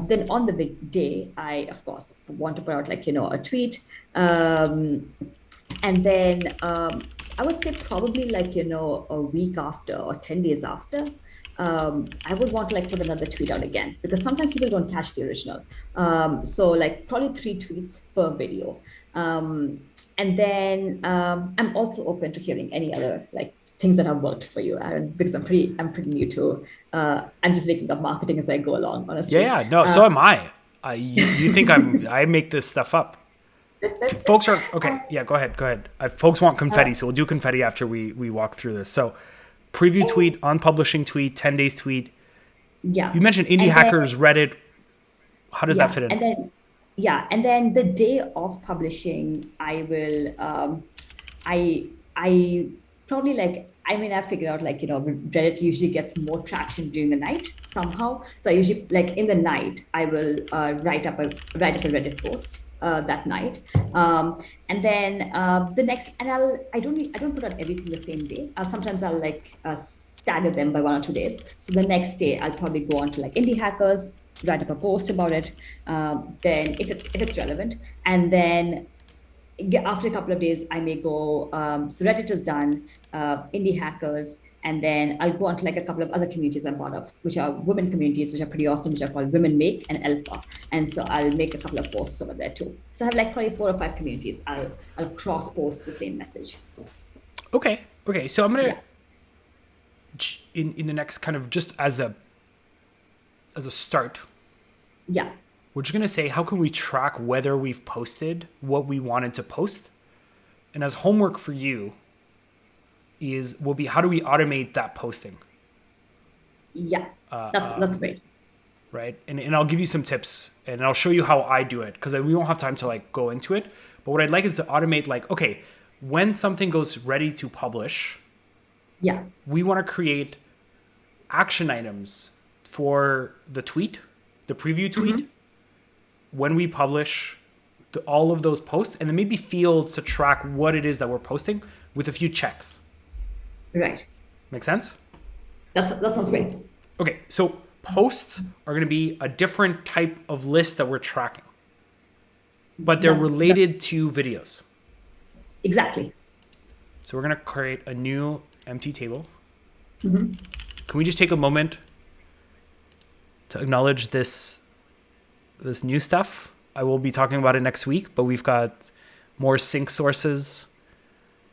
Then on the day, I of course want to put out like a tweet, and then I would say probably like a week after or 10 days after, I would want to like put another tweet out again, because sometimes people don't catch the original. So like probably 3 tweets per video. And then I'm also open to hearing any other like things that have worked for you, Aaron, because I'm pretty new to. I'm just making up marketing as I go along, honestly. Yeah, no, so am I. You think I make this stuff up? Folks are okay. Yeah, go ahead. Folks want confetti, so we'll do confetti after we walk through this. So, preview tweet, on publishing tweet, 10 days tweet. Yeah. You mentioned indie hackers, Reddit. How does that fit in? And then the day of publishing, I will I probably like, I mean, I figured out like Reddit usually gets more traction during the night somehow. So I usually like in the night I will write up a Reddit post that night, and then the next, and I don't put out everything the same day. Sometimes I'll like stagger them by 1 or 2 days. So the next day I'll probably go on to like indie hackers, write up a post about it. Then if it's relevant, and then after a couple of days, I may go, so Reddit is done, indie hackers, and then I'll go on to like a couple of other communities I'm part of, which are women communities, which are pretty awesome, which are called Women Make and Alpha. And so I'll make a couple of posts over there too. So I have like probably 4 or 5 communities. I'll cross post the same message. Okay. So I'm gonna in the next kind of just as a start. Yeah. We're just going to say, how can we track whether we've posted what we wanted to post? And as homework for you will be, how do we automate that posting? Yeah, that's great. Right. And I'll give you some tips and I'll show you how I do it, because we won't have time to like go into it. But what I'd like is to automate like, okay, when something goes ready to publish, we want to create action items for the tweet, the preview tweet, when we publish all of those posts, and then maybe fields to track what it is that we're posting with a few checks. Right. Make sense? That sounds great. Okay, so posts are going to be a different type of list that we're tracking, but they're related to videos. Exactly. So we're going to create a new empty table. Can we just take a moment to acknowledge this new stuff? I will be talking about it next week, but we've got more sync sources.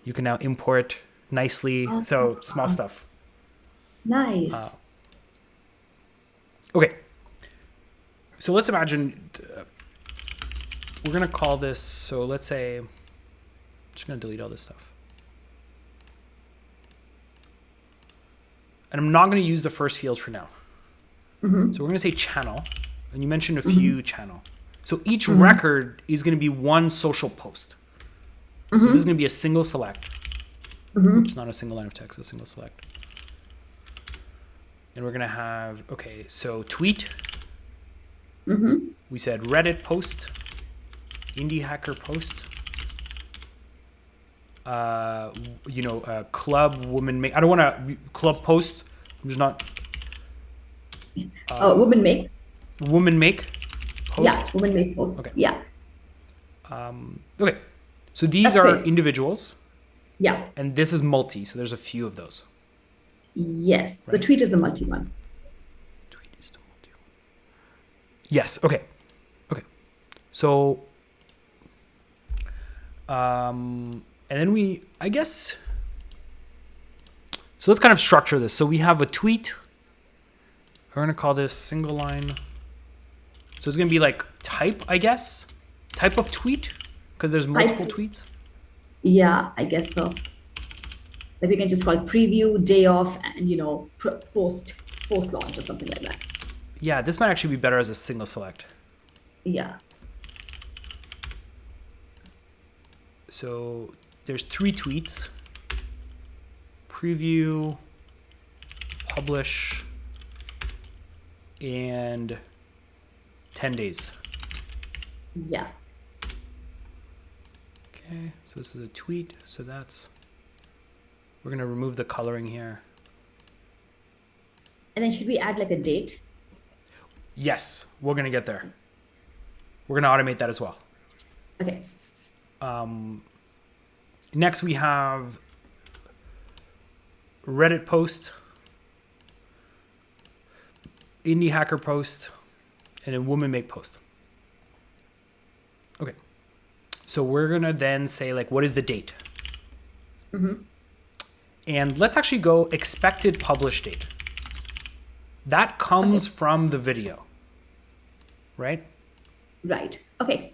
You can now import nicely. So small stuff. Nice. Okay. So let's imagine we're going to call this. So let's say, I'm just going to delete all this stuff. And I'm not going to use the first field for now. So we're going to say channel. And you mentioned a few channel. So each record is going to be one social post. So this is going to be a single select. It's not a single line of text, a single select. And we're going to have, okay, so tweet. We said Reddit post, indie hacker post, club woman make. I don't want to club post. I'm just not. Women make. Woman make post? Yeah, women make post. Okay. Yeah. Okay. So these are individuals. Yeah. And this is multi. So there's a few of those. Yes. Right? The tweet is a multi one. Tweet is the multi one. Yes. Okay. So, and then I guess, so let's kind of structure this. So we have a tweet. We're going to call this single line. So it's going to be like type, I guess. Type of tweet, because there's multiple tweets. Yeah, I guess so. Like we can just call it preview, day off, and post launch or something like that. Yeah, this might actually be better as a single select. Yeah. So there's 3 tweets. Preview, publish, and 10 days. Yeah. Okay, so this is a tweet. So we're going to remove the coloring here. And then should we add like a date? Yes, we're going to get there. We're going to automate that as well. Okay. Next, we have Reddit post, indie hacker post, and a woman make post. Okay. So we're going to then say, like, what is the date? And let's actually go expected publish date. That comes from the video, right? Right. Okay.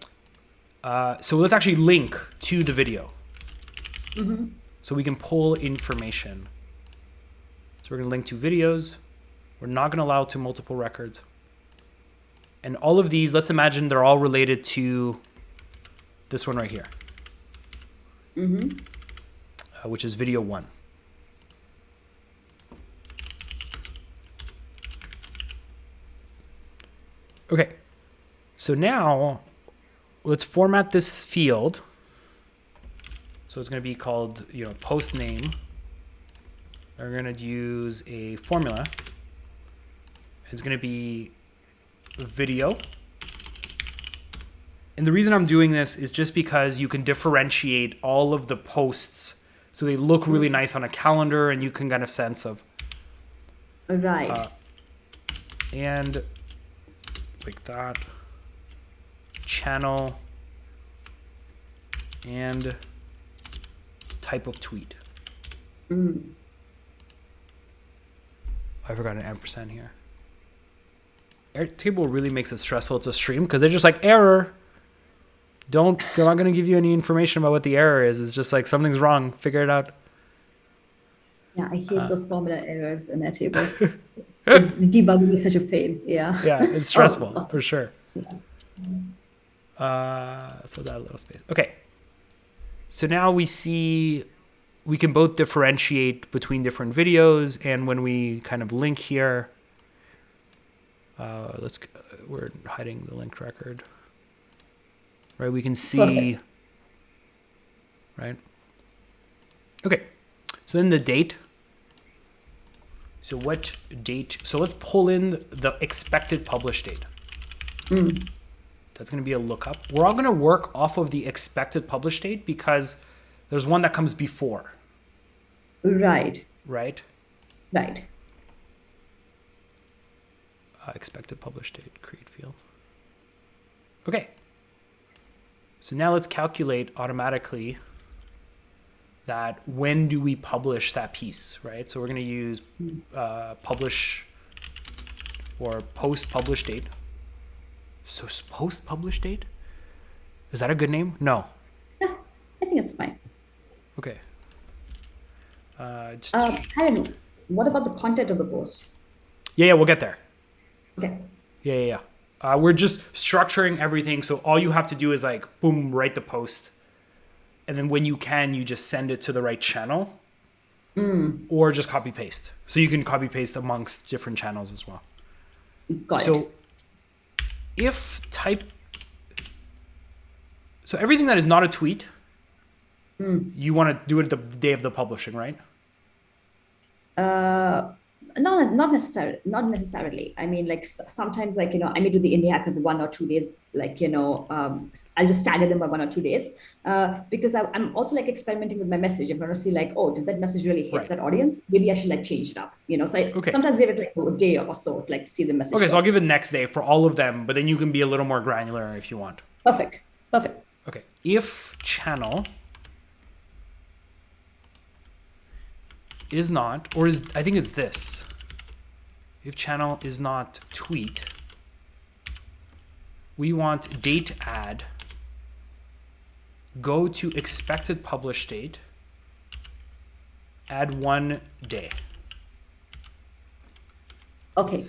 So let's actually link to the video. So we can pull information. So we're going to link to videos. We're not going to allow to multiple records. And all of these, let's imagine they're all related to this one right here, which is video 1. Okay, so now let's format this field. So it's going to be called, post name. We're going to use a formula. It's going to be video. And the reason I'm doing this is just because you can differentiate all of the posts so they look really nice on a calendar and you can kind of sense of. Right. And like that. Channel and type of tweet. I forgot an ampersand here. Airtable really makes it stressful to stream because they're just like, error. They're not going to give you any information about what the error is. It's just like, something's wrong. Figure it out. Yeah, I hate those formula errors in Airtable. Debugging is such a pain. Yeah. Yeah, it's stressful awesome. for sure. Yeah. So that little space. Okay. So now we see we can both differentiate between different videos, and when we kind of link here, we're hiding the linked record. Right, we can see, Perfect. Right? Okay, so then the date. So what date? So let's pull in the expected publish date. That's going to be a lookup. We're all going to work off of the expected publish date because there's one that comes before. Right. Right? Right. Expected publish date, create field. Okay. So now let's calculate automatically that when do we publish that piece, right? So we're going to use publish or post publish date. So post publish date? Is that a good name? No. Yeah, I think it's fine. Okay. Aron, what about the content of the post? Yeah, we'll get there. Okay. Yeah. We're just structuring everything. So all you have to do is like, boom, write the post. And then when you can, you just send it to the right channel or just copy paste. So you can copy paste amongst different channels as well. Got it. So everything that is not a tweet, you want to do it the day of the publishing, right? Not necessarily. I mean, like sometimes, like, I may do the indie hackers 1 or 2 days, like, I'll just stagger them by 1 or 2 days because I'm also like experimenting with my message. I'm going to see like, oh, did that message really hit that audience? Maybe I should like change it up, So sometimes give it like a day or so, like see the message. Okay, so I'll give it next day for all of them, but then you can be a little more granular if you want. Perfect. Okay, if channel is not, or is, I think it's this. If channel is not tweet, we want date add, go to expected publish date, add 1 day. Okay.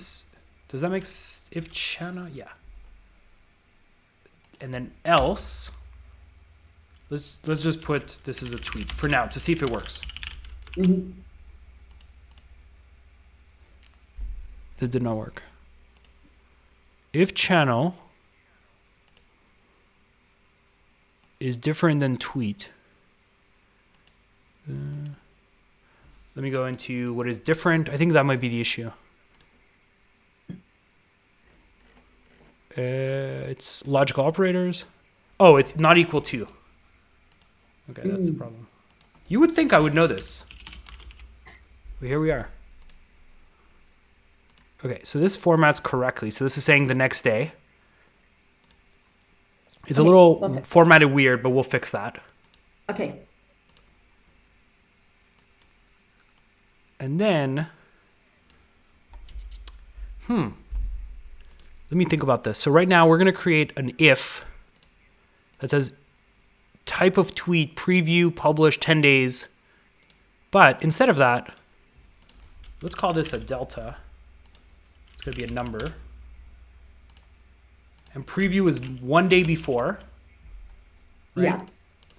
Does that make if channel? Yeah. And then else, let's just put this as a tweet for now to see if it works. That did not work. If channel is different than tweet, let me go into what is different. I think that might be the issue. It's logical operators. Oh, it's not equal to. Okay, that's the problem. You would think I would know this. But here we are. Okay, so this formats correctly. So this is saying the next day. It's a little formatted weird, but we'll fix that. Okay. And then, let me think about this. So right now we're going to create an if that says type of tweet, preview, publish 10 days. But instead of that, let's call this a delta. It's going to be a number. And preview is 1 day before. Right? Yeah.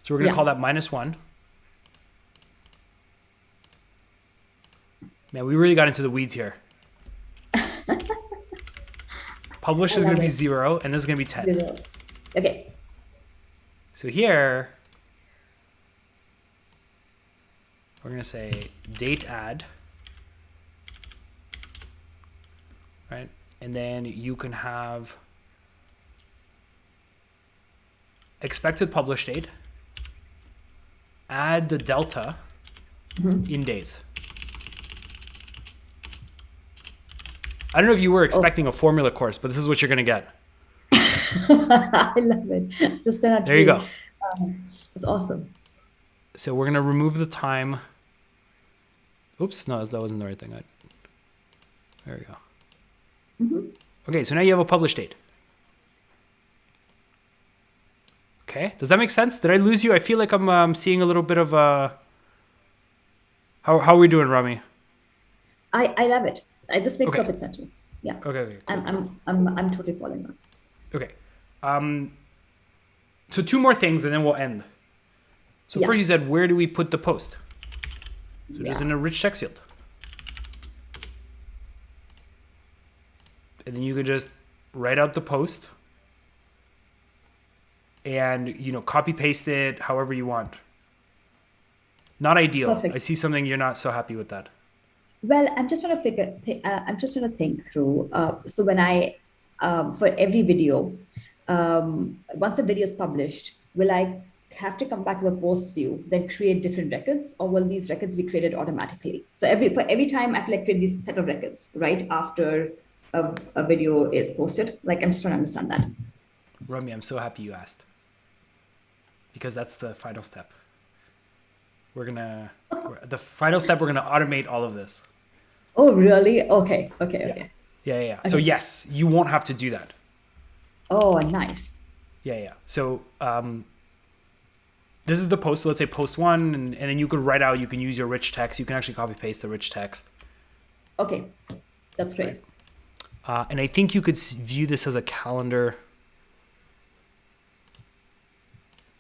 So we're going to call that -1. Man, we really got into the weeds here. Publish is going to be 0, and this is going to be 10. 0. Okay. So here, we're going to say date add, right? And then you can have expected publish date, add the delta in days. I don't know if you were expecting a formula course, but this is what you're going to get. I love it. There you go. It's awesome. So we're going to remove the time. Oops, no, that wasn't the right thing. There we go. Okay, so now you have a publish date. Okay, does that make sense? Did I lose you? I feel like I'm seeing a little bit of a... How are we doing, Romy? I love it. This makes perfect sense to me. Yeah. Okay, cool. I'm totally following that. Okay. So 2 more things and then we'll end. So first you said, where do we put the post? So just in a rich text field. And then you can just write out the post and, copy paste it however you want. Not ideal. Perfect. I see something you're not so happy with that. Well, I'm just trying to think through. So when for every video, once a video is published, will I have to come back to the post view, then create different records, or will these records be created automatically? So every time I have to create this set of records, right, after a video is posted. I'm just trying to understand that. Romy, I'm so happy you asked, because that's the final step. The final step, we're gonna automate all of this. Oh, really? Okay. Yeah. So yes, you won't have to do that. Oh, nice. Yeah. So this is the post. So let's say post 1, and then you could write out. You can use your rich text. You can actually copy paste the rich text. Okay, that's great. Right. And I think you could view this as a calendar.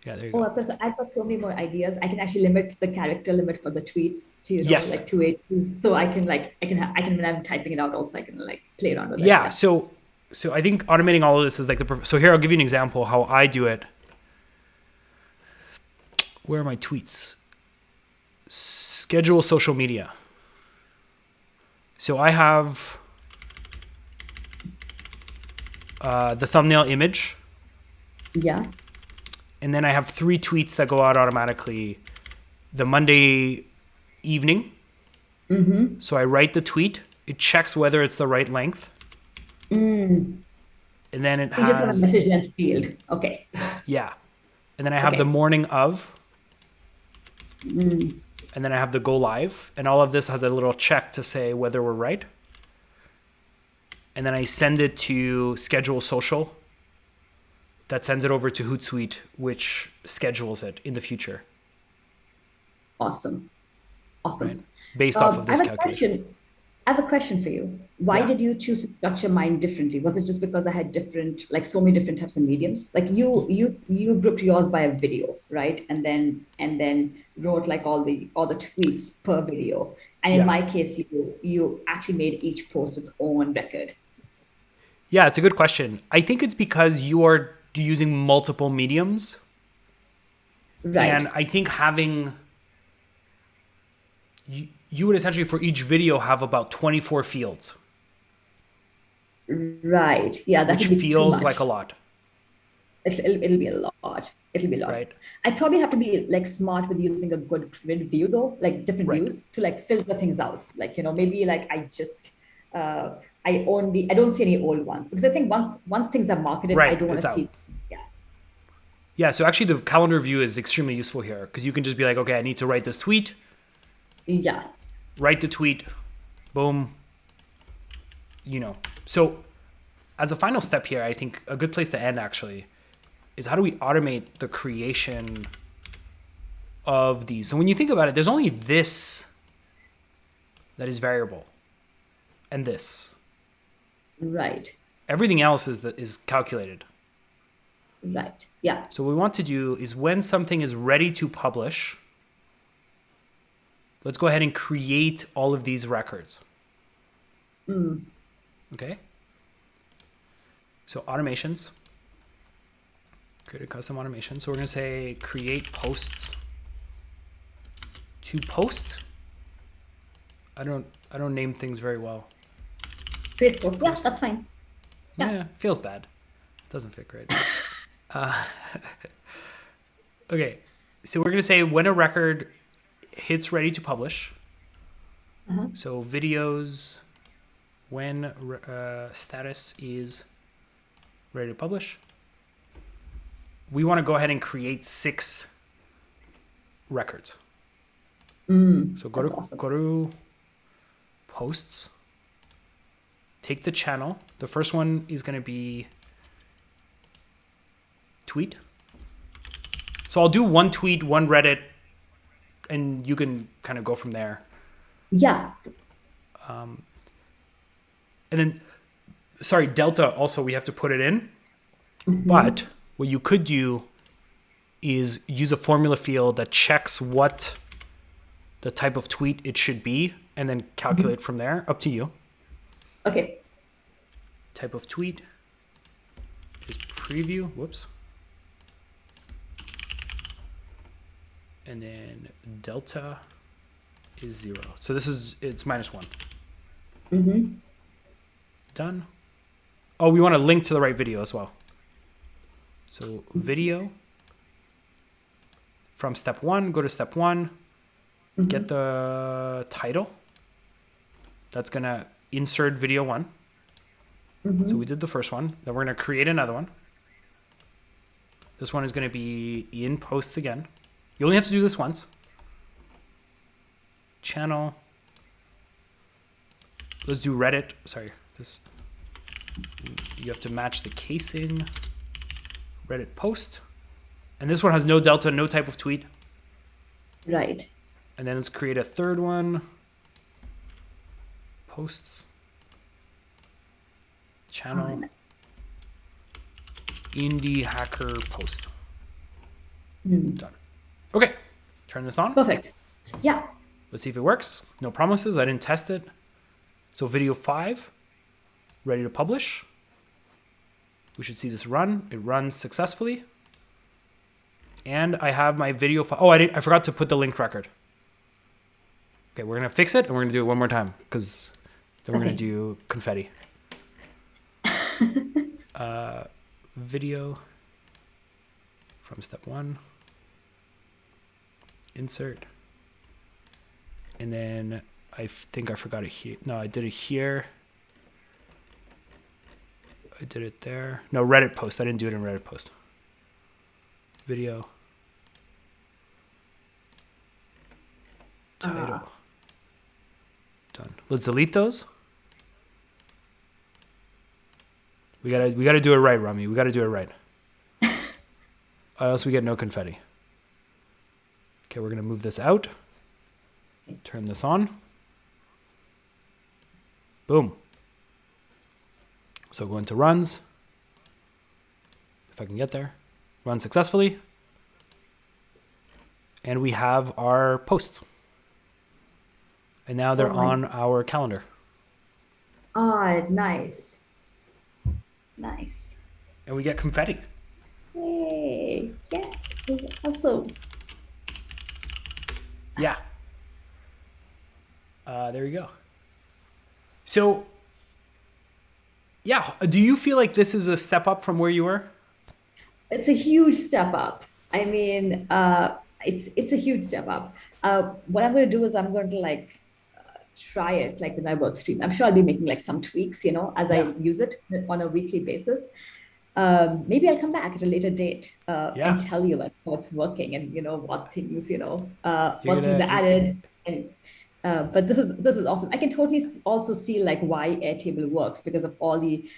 Yeah, there you go. I've got so many more ideas. I can actually limit the character limit for the tweets to 280. So I can when I'm typing it out also I can play around with it. Yeah. So I think automating all of this is so here I'll give you an example how I do it. Where are my tweets? Schedule social media. So I have the thumbnail image. Yeah. And then I have 3 tweets that go out automatically the Monday evening. So I write the tweet. It checks whether it's the right length. And then it has... you just have a message length field. Okay. Yeah. And then I have the morning of. And then I have the go live. And all of this has a little check to say whether we're right. And then I send it to schedule social. That sends it over to Hootsuite, which schedules it in the future. Awesome. Right? Based off of this calculation. I have a question for you. Why did you choose to structure mine differently? Was it just because I had so many different types of mediums? You grouped yours by a video, right? And then wrote all the tweets per video. And in my case, you actually made each post its own record. Yeah, it's a good question. I think it's because you are using multiple mediums. Right. And I think having... You would essentially, for each video, have about 24 fields. Right. Yeah, that which would be too feels like much. a lot, It'll be a lot. It'll be a lot. right? I probably have to be like smart with using a good grid view though, like different Right. views to like filter things out. Like, maybe like I don't see any old ones because I think once things are marketed, I Right. don't want It's to out. see. Yeah. Yeah. So actually, the calendar view is extremely useful here because you can just be like, okay, I need to write this tweet, Yeah. write the tweet, boom. So as a final step here, I think a good place to end actually is how do we automate the creation of these? So when you think about it, there's only this that is variable and this. Right. Everything else is calculated. Right. Yeah. So what we want to do is when something is ready to publish, let's go ahead and create all of these records. Okay. So automations, create a custom automation. So we're going to say create posts to post. I don't name things very well. Great post. Yeah, that's fine. Yeah, feels bad. Doesn't fit great. Okay, so we're gonna say when a record hits ready to publish. So videos, when status is ready to publish. We want to go ahead and create 6 records. So go to posts. Take the channel. The first one is going to be tweet. So I'll do one tweet, one Reddit, and you can kind of go from there. Yeah. And then, sorry, Delta also, we have to put it in. But what you could do is use a formula field that checks what the type of tweet it should be and then calculate from there. Up to you. Okay. Type of tweet is preview. Whoops. And then delta is 0. So it's -1. Done. Oh, we want to link to the right video as well. So video from step 1, go to step 1, get the title. That's going to insert video 1. So we did the first one. Then we're going to create another one. This one is going to be in posts again. You only have to do this once. Channel. Let's do Reddit. Sorry. You have to match the casing. Reddit post. And this one has no delta, no type of tweet. Right. And then let's create a third one. Posts. Channel. Indie hacker post. Done. Okay. Turn this on. Perfect. Yeah. Let's see if it works. No promises. I didn't test it. So video 5, ready to publish. We should see this run. It runs successfully. And I have my video file. Oh, I forgot to put the linked record. Okay, we're going to fix it and we're going to do it one more time because then we're going to do confetti. Video from step 1. Insert. And then I think I forgot it here. No, I did it here. I did it there. No, Reddit post. I didn't do it in Reddit post. Video. Title. Done. Let's delete those. We gotta do it right, Romy. We gotta do it right. Or else we get no confetti. Okay, we're gonna move this out. Turn this on. Boom. So go into runs. If I can get there. Run successfully. And we have our posts. And now they're on our calendar. Ah, nice. Nice. And we get confetti. Yay. Yeah. Awesome. Yeah. There you go. So Yeah. Do you feel like this is a step up from where you were? It's a huge step up. I mean, it's a huge step up. What I'm going to do is I'm going to try it like with my work stream. I'm sure I'll be making like some tweaks, as Yeah. I use it on a weekly basis. Maybe I'll come back at a later date and Yeah. tell you like what's working and what things You're what things gonna. are added. And but this is awesome. I can totally also see like why Airtable works because of all the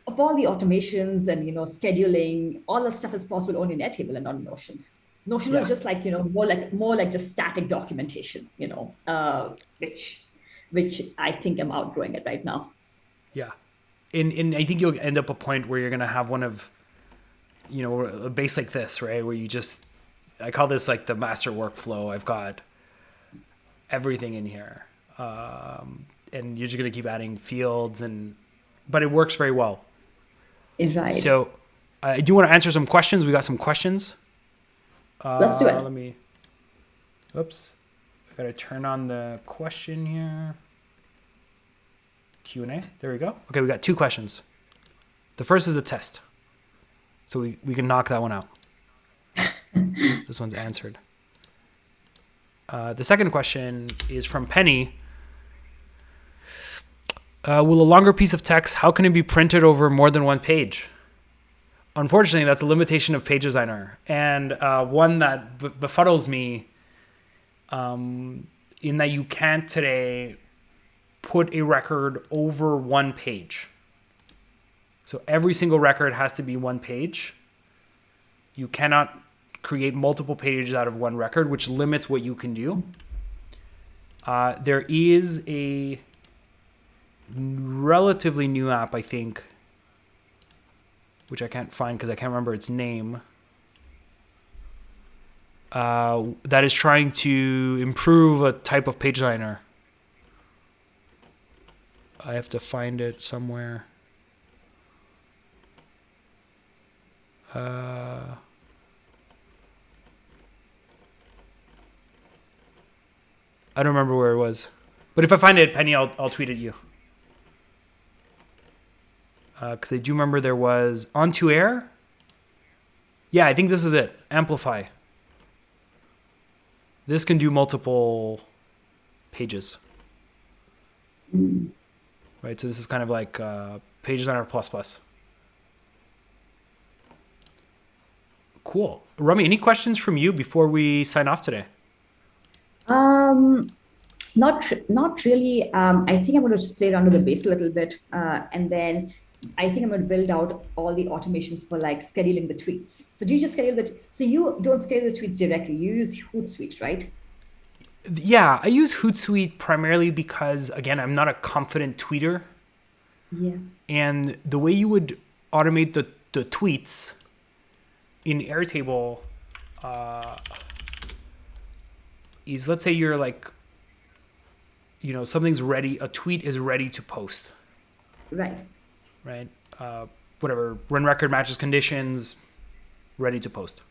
automations and scheduling. All that stuff is possible only in Airtable and not in Notion. Notion was Yeah. just like more like just static documentation, which I think I'm outgrowing it right now. Yeah. And I think you'll end up a point where you're gonna have one of, a base like this, right? Where you just, I call this like the master workflow. I've got everything in here, and you're just gonna keep adding fields, but it works very well. Right. So I do want to answer some questions. We got some questions. Let's do it. Let me. Oops. I gotta turn on the question here. Q&A. There we go. Okay, we got 2 questions. The first is a test. So we can knock that one out. This one's answered. The second question is from Penny. Will a longer piece of text, how can it be printed over more than one page? Unfortunately, that's a limitation of Page Designer, and one that befuddles me in that you can't today put a record over one page. So every single record has to be one page. You cannot create multiple pages out of one record, which limits what you can do. There is a relatively new app, I think, which I can't find because I can't remember its name, that is trying to improve a type of Page Designer. I have to find it somewhere. I don't remember where it was. But if I find it, Penny, I'll tweet at you. Because I do remember there was Onto Air. Yeah, I think this is it. Amplify. This can do multiple pages. Right, so this is kind of like Page Designer++. Cool. Romy, any questions from you before we sign off today? Not really. I think I'm going to just play around with the base a little bit, and then I think I'm going to build out all the automations for like scheduling the tweets. So do you just schedule that? So you don't schedule the tweets directly. You use Hootsuite, right? Yeah, I use Hootsuite primarily because, again, I'm not a confident tweeter. Yeah. And the way you would automate the tweets in Airtable is, let's say you're like, something's ready, a tweet is ready to post. Right. Right? Whatever, when record matches conditions, ready to post.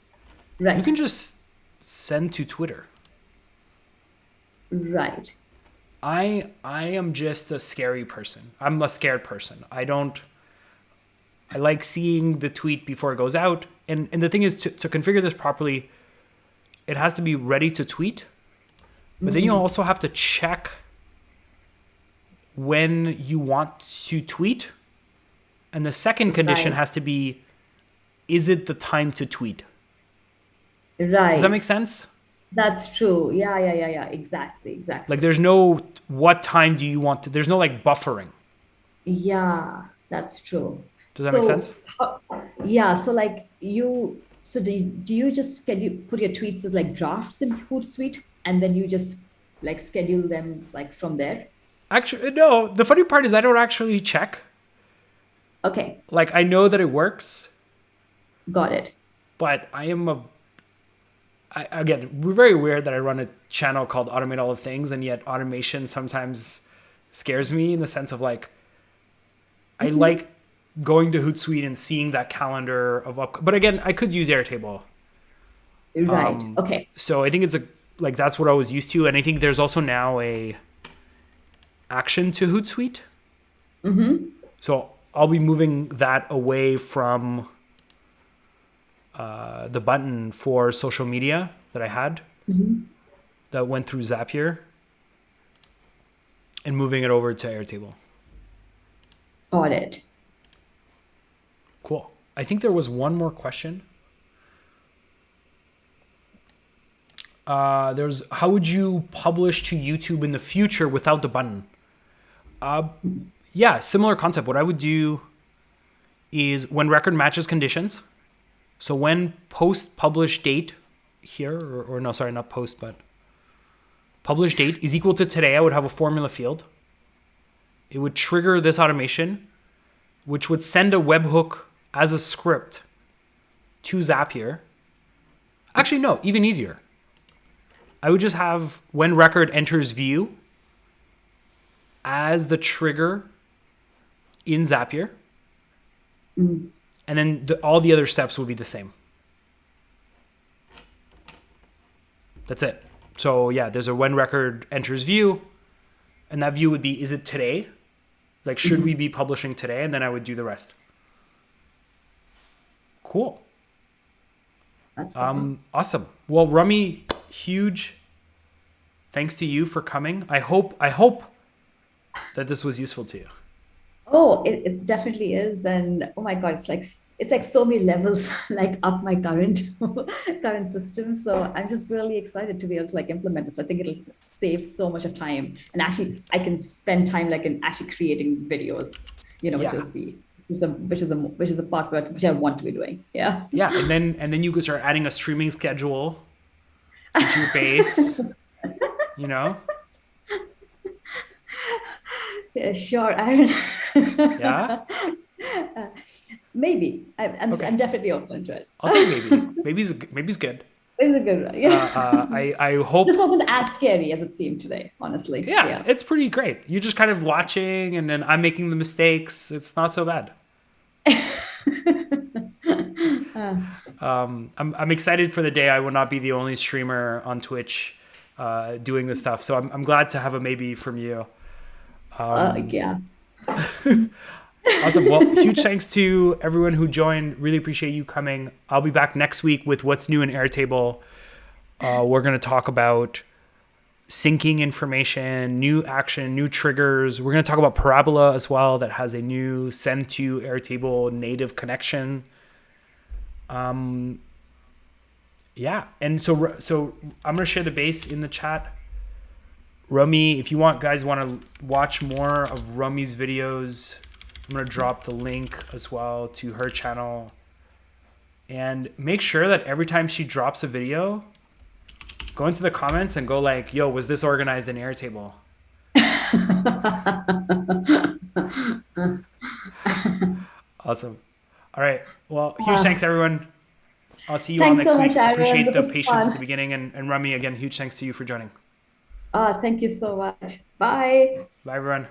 Right. You can just send to Twitter. Right. I am just a scary person. I'm a scared person. I like seeing the tweet before it goes out. And the thing is, to configure this properly, it has to be ready to tweet. But then you also have to check when you want to tweet. And the second condition has to be, is it the time to tweet? Right. Does that make sense? That's true. Yeah. Exactly. Like there's no, what time do you want to, there's no like buffering. Yeah, that's true. Does that make sense? Yeah. So like do you just put your tweets as like drafts in Hootsuite and then you just like schedule them like from there? Actually, no. The funny part is I don't actually check. Okay. Like I know that it works. Got it. But again, we're very weird that I run a channel called Automate All of Things, and yet automation sometimes scares me in the sense of like, I like going to Hootsuite and seeing that calendar of but again, I could use Airtable. Right. Okay. So I think it's that's what I was used to. And I think there's also now a action to Hootsuite. So I'll be moving that away from the button for social media that I had that went through Zapier and moving it over to Airtable. Got it. Cool. I think there was one more question. There's how would you publish to YouTube in the future without the button? Yeah, similar concept. What I would do is when record matches conditions. So when post publish date here, or no, sorry, not post, but publish date is equal to today, I would have a formula field. It would trigger this automation, which would send a webhook as a script to Zapier. Actually, no, even easier. I would just have when record enters view as the trigger in Zapier. And then all the other steps will be the same. That's it. So yeah, there's a when record enters view, and that view would be, is it today? Like, should we be publishing today? And then I would do the rest. Cool. That's cool. Awesome. Well, Romy, huge thanks to you for coming. I hope that this was useful to you. Oh, it definitely is. And oh my God, it's like so many levels like up my current system. So I'm just really excited to be able to like implement this. I think it'll save so much of time. And actually I can spend time like in actually creating videos, which is the part which I want to be doing. Yeah. Yeah. And then you could start adding a streaming schedule to your base, Yeah, sure, Aaron. Yeah? Maybe. I'm Okay. I'm definitely open to it. I'll take maybe. Maybe's good. It's a good one. Yeah. I hope. This wasn't as scary as it seemed today, honestly. Yeah, it's pretty great. You're just kind of watching, and then I'm making the mistakes. It's not so bad. I'm excited for the day I will not be the only streamer on Twitch doing this stuff. So I'm glad to have a maybe from you. Yeah. Awesome. Well, huge thanks to everyone who joined. Really appreciate you coming. I'll be back next week with what's new in Airtable. We're going to talk about syncing information, new action, new triggers. We're going to talk about Parabola as well, that has a new send to Airtable native connection. Yeah. And so I'm going to share the base in the chat. Romy, if you guys want to watch more of Romy's videos, I'm going to drop the link as well to her channel. And make sure that every time she drops a video, go into the comments and go like, yo, was this organized in Airtable? Awesome. All right. Well, huge thanks, everyone. I'll see you all next week. Appreciate the patience at the beginning. And Romy, again, huge thanks to you for joining. Thank you so much. Bye. Bye, everyone.